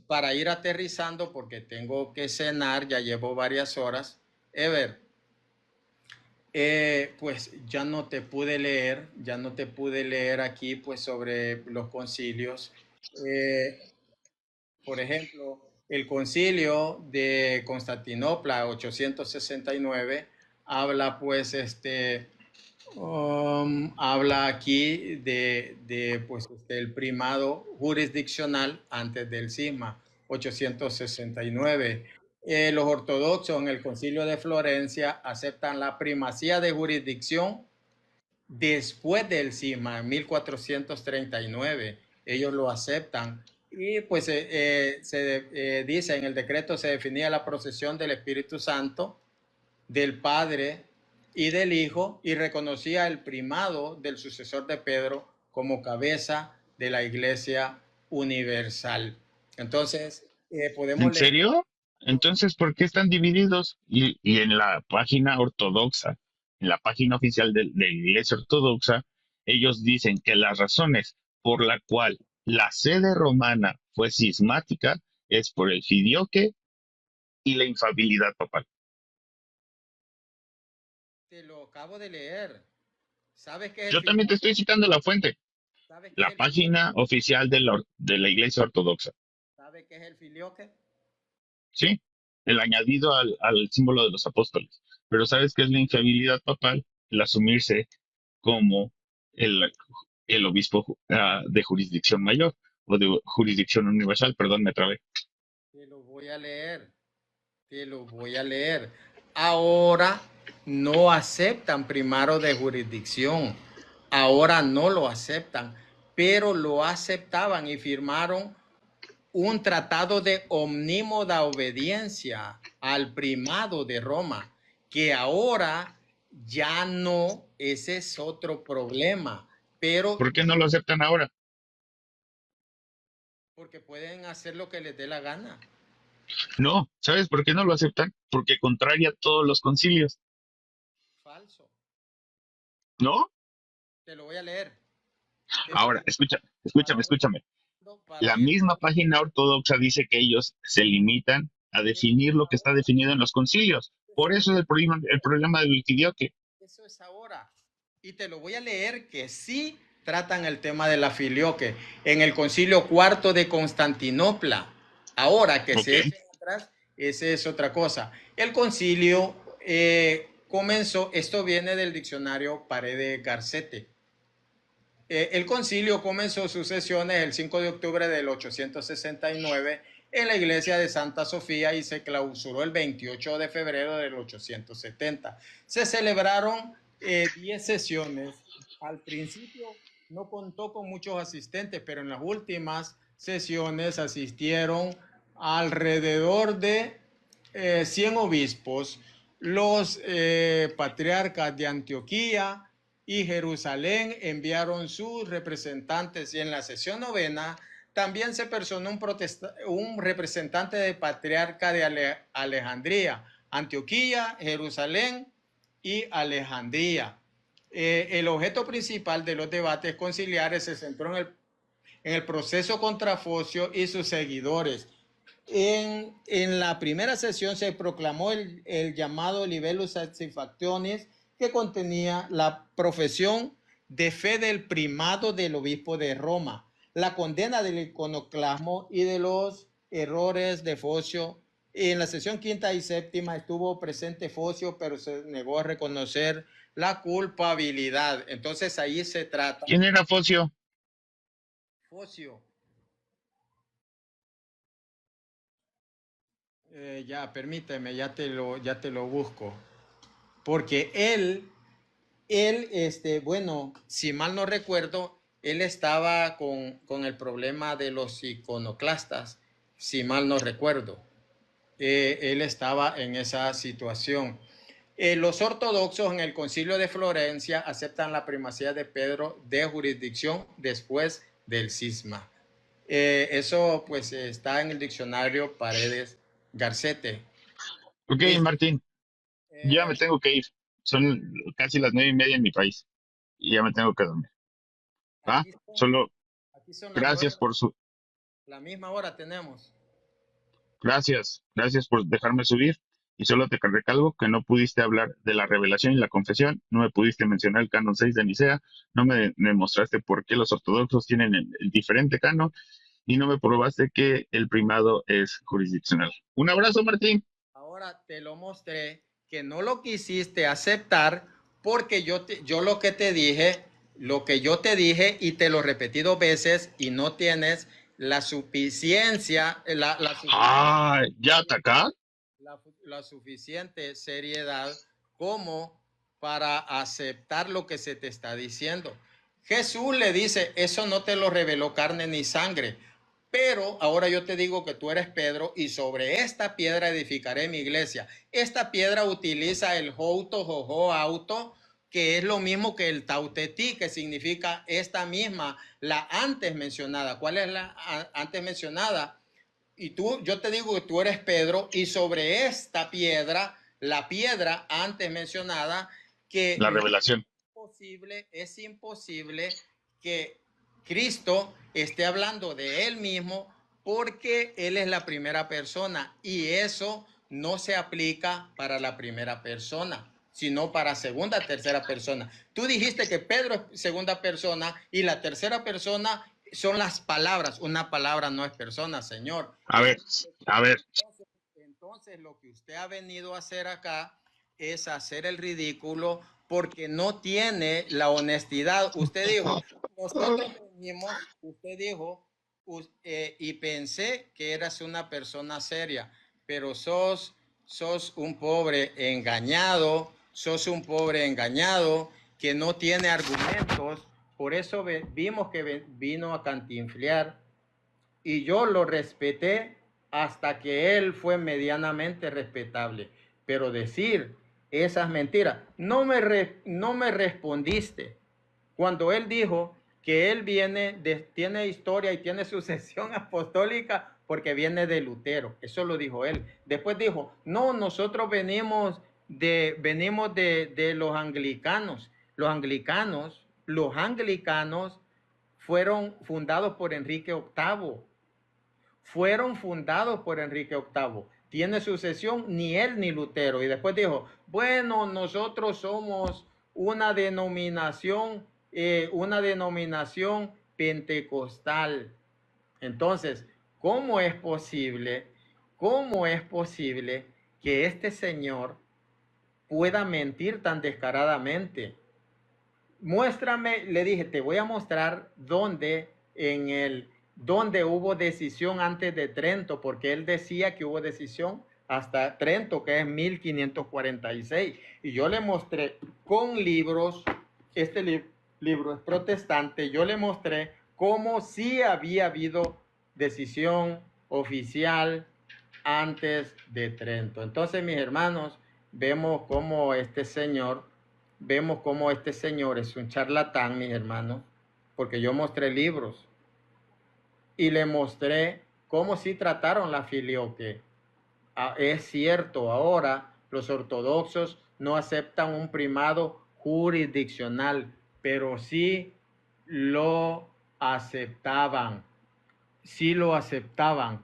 para ir aterrizando, porque tengo que cenar, ya llevo varias horas. Ever, pues ya no te pude leer aquí pues sobre los concilios. Eh, por ejemplo, el concilio de Constantinopla 869 habla pues habla aquí pues, del primado jurisdiccional antes del cisma, 869. Los ortodoxos en el Concilio de Florencia aceptan la primacía de jurisdicción después del cisma, en 1439. Ellos lo aceptan. Y pues se dice, en el decreto se definía la procesión del Espíritu Santo, del Padre y del Hijo, y reconocía el primado del sucesor de Pedro como cabeza de la Iglesia universal. Entonces, podemos ¿En leer. serio? Entonces, ¿por qué están divididos? Y en la página ortodoxa, en la página oficial de la Iglesia Ortodoxa, ellos dicen que las razones por la cual la sede romana fue cismática es por el filioque y la infabilidad papal. Te lo acabo de leer. ¿Sabes qué es el Yo también te filioque? estoy citando la fuente, ¿Sabes qué es la el filioque? página oficial de la Iglesia Ortodoxa. ¿Sabes qué es el filioque? ¿Sí? El añadido al símbolo de los apóstoles. Pero ¿sabes qué es la infabilidad papal? El asumirse como el, el obispo de jurisdicción mayor o de jurisdicción universal, perdón, me trabé. Te lo voy a leer. Te lo voy a leer. Ahora no aceptan primaro de jurisdicción. Ahora no lo aceptan, pero lo aceptaban y firmaron un tratado de omnímoda obediencia al primado de Roma, que ahora ya no, ese es otro problema, pero ¿Por qué no lo aceptan ahora? porque pueden hacer lo que les dé la gana. No, ¿sabes por qué no lo aceptan? Porque contraria a todos los concilios, Falso. ¿no? Te lo voy a leer. Te lo Ahora, estoy escúchame. dando para La ir. misma página ortodoxa dice que ellos se limitan a definir lo que está definido en los concilios. Por eso es el problema del filioque. Eso es ahora. Y te lo voy a leer que sí tratan el tema de la filioque en el Concilio Cuarto de Constantinopla. Ahora que ¿Ok? se echen atrás, esa es otra cosa. El concilio comenzó, esto viene del diccionario Paredes Garcete. El concilio comenzó sus sesiones el 5 de octubre del 869 en la iglesia de Santa Sofía y se clausuró el 28 de febrero del 870. Se celebraron 10 sesiones. Al principio no contó con muchos asistentes, pero en las últimas sesiones asistieron alrededor de 100 obispos, los patriarcas de Antioquía y Jerusalén enviaron sus representantes, y en la sesión novena también se personó un representante de patriarca de Alejandría, Antioquía, Jerusalén y Alejandría. El objeto principal de los debates conciliares se centró en en el proceso contra Focio y sus seguidores. En la primera sesión se proclamó el llamado Libellus Satisfactionis, que contenía la profesión de fe del primado del obispo de Roma, la condena del iconoclasmo y de los errores de Focio. En la sesión quinta y séptima estuvo presente Focio, pero se negó a reconocer la culpabilidad. Entonces ahí se trata. ¿Quién era Focio? Focio. Ya, permíteme, ya te lo busco. Porque bueno, si mal no recuerdo, él estaba con el problema de los iconoclastas, si mal no recuerdo. Él estaba en esa situación. Los ortodoxos en el Concilio de Florencia aceptan la primacía de Pedro de jurisdicción después del cisma. Eso pues está en el diccionario Paredes Garcete. Ok, Martín, ya me tengo que ir. Son casi las 9:30 en mi país y ya me tengo que dormir. ¿Va? Solo Aquí son las gracias 9, por su, la misma hora tenemos. gracias por dejarme subir. Y solo te recalco que no pudiste hablar de la revelación y la confesión, no me pudiste mencionar el canon 6 de Nicea, no me mostraste por qué los ortodoxos tienen el diferente canon y no me probaste que el primado es jurisdiccional. Un abrazo, Martín. Ahora te lo mostré que no lo quisiste aceptar porque yo lo que te dije, lo que yo te dije y te lo repetí 2 veces y no tienes la suficiencia, ¿Ya atacar? la suficiente seriedad como para aceptar lo que se te está diciendo. Jesús le dice, eso no te lo reveló carne ni sangre, pero ahora yo te digo que tú eres Pedro y sobre esta piedra edificaré mi iglesia. Esta piedra utiliza el jouto, jojo, auto, que es lo mismo que el tautetí, que significa esta misma, la antes mencionada. ¿Cuál es la antes mencionada? Y yo te digo que tú eres Pedro y sobre esta piedra, la piedra antes mencionada, que la revelación. Es imposible que Cristo esté hablando de él mismo porque él es la primera persona y eso no se aplica para la primera persona, sino para segunda, tercera persona. Tú dijiste que Pedro es segunda persona y la tercera persona son las palabras. Una palabra no es persona, Señor. A ver. Entonces lo que usted ha venido a hacer acá es hacer el ridículo porque no tiene la honestidad. Usted dijo, nosotros venimos, usted dijo, y pensé que eras una persona seria, pero sos un pobre engañado, que no tiene argumentos. Por eso vimos que vino a cantinflear y yo lo respeté hasta que él fue medianamente respetable. Pero decir esas mentiras, no me respondiste. Cuando él dijo que él tiene historia y tiene sucesión apostólica porque viene de Lutero, eso lo dijo él. Después dijo, no, nosotros venimos de los anglicanos. Los anglicanos fueron fundados por Enrique VIII. Tiene sucesión ni él ni Lutero. Y después dijo, bueno, nosotros somos una denominación pentecostal. Entonces, ¿cómo es posible que este señor pueda mentir tan descaradamente? Muéstrame, le dije, te voy a mostrar dónde hubo decisión antes de Trento, porque él decía que hubo decisión hasta Trento, que es 1546. Y yo le mostré con libros, este libro es protestante, yo le mostré cómo sí había habido decisión oficial antes de Trento. Entonces, mis hermanos, vemos cómo este señor es un charlatán, mis hermanos, porque yo mostré libros y le mostré cómo sí trataron la filioque. Es cierto, ahora los ortodoxos no aceptan un primado jurisdiccional, pero sí lo aceptaban, sí lo aceptaban.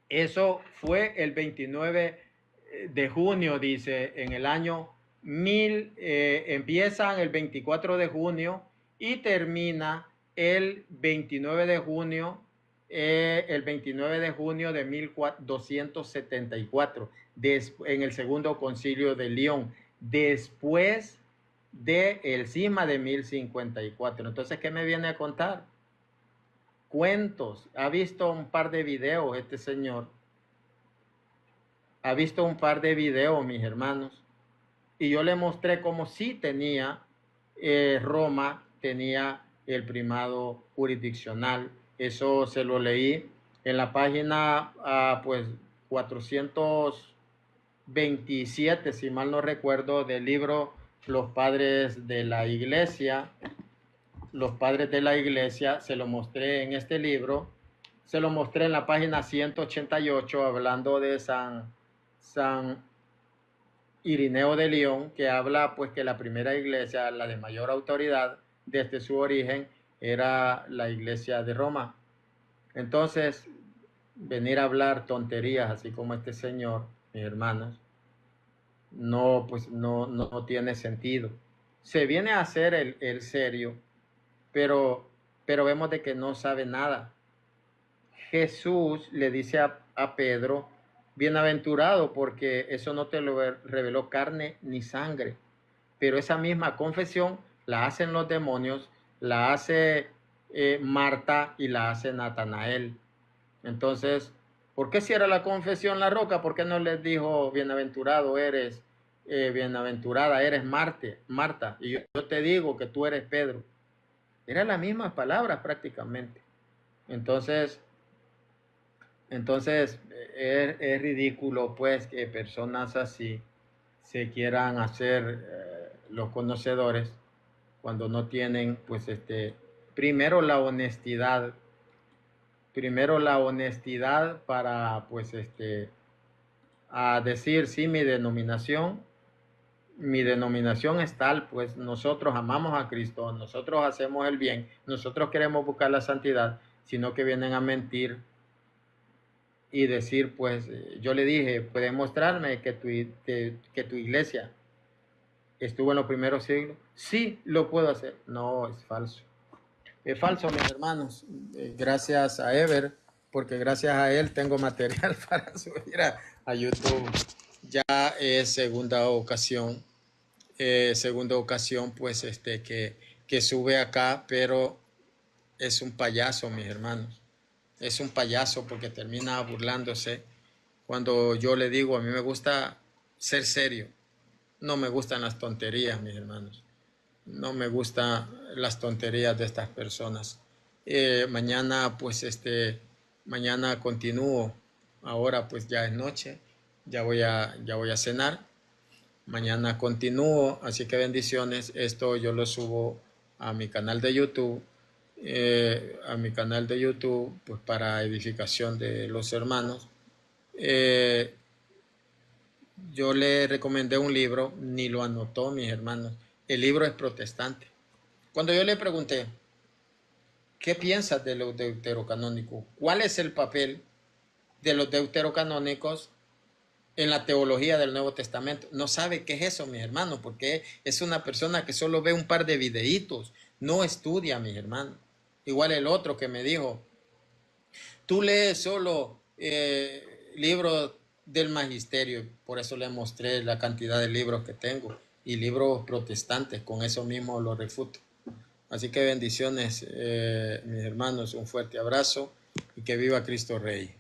Eso fue el 29 de junio, dice, en el año 1000, empiezan el 24 de junio y termina el 29 de junio, de 1274, en el segundo concilio de León, después del cisma de 1054. Entonces, ¿qué me viene a contar? Cuentos. Ha visto un par de videos este señor. Ha visto un par de videos, mis hermanos. Y yo le mostré cómo sí tenía, Roma tenía el primado jurisdiccional. Eso se lo leí en la página, pues, 427, si mal no recuerdo, del libro Los Padres de la Iglesia. Los Padres de la Iglesia, se lo mostré en este libro, se lo mostré en la página 188, hablando de San Irineo de León, que habla pues que la primera iglesia, la de mayor autoridad desde su origen, era la iglesia de Roma. Entonces, venir a hablar tonterías así como este señor, mis hermanos, no, pues no tiene sentido. Se viene a hacer el serio, pero vemos de que no sabe nada. Jesús le dice a Pedro, bienaventurado, porque eso no te lo reveló carne ni sangre, pero esa misma confesión la hacen los demonios, la hace Marta y la hace Natanael. Entonces, ¿por qué cierra la confesión la roca? ¿Por qué no les dijo, bienaventurado eres, bienaventurada eres Marta, y yo te digo que tú eres Pedro? Eran las mismas palabras prácticamente. Entonces es ridículo pues que personas así se quieran hacer los conocedores cuando no tienen pues primero la honestidad para pues a decir sí, mi denominación es tal, pues nosotros amamos a Cristo, nosotros hacemos el bien, nosotros queremos buscar la santidad, sino que vienen a mentir y decir, pues, yo le dije, ¿puedes mostrarme que tu iglesia estuvo en los primeros siglos? Sí, lo puedo hacer. No, es falso. Es falso, mis hermanos. Gracias a Ever, porque gracias a él tengo material para subir a YouTube. Ya es segunda ocasión, pues, que sube acá, pero es un payaso, mis hermanos. Es un payaso porque termina burlándose cuando yo le digo, a mí me gusta ser serio. No me gustan las tonterías, mis hermanos. No me gustan las tonterías de estas personas. Mañana, pues, mañana continúo. Ahora, pues, ya es noche. Ya voy a cenar. Mañana continúo. Así que bendiciones. Esto yo lo subo a mi canal de YouTube. Pues para edificación de los hermanos. Yo le recomendé un libro, ni lo anotó, mis hermanos. El libro es protestante. Cuando yo le pregunté, ¿qué piensas de los deuterocanónicos? ¿Cuál es el papel de los deuterocanónicos en la teología del Nuevo Testamento? No sabe qué es eso, mis hermanos, porque es una persona que solo ve un par de videitos, no estudia, mis hermanos. Igual el otro que me dijo, tú lees solo libros del magisterio, por eso le mostré la cantidad de libros que tengo, y libros protestantes, con eso mismo lo refuto. Así que bendiciones, mis hermanos, un fuerte abrazo y que viva Cristo Rey.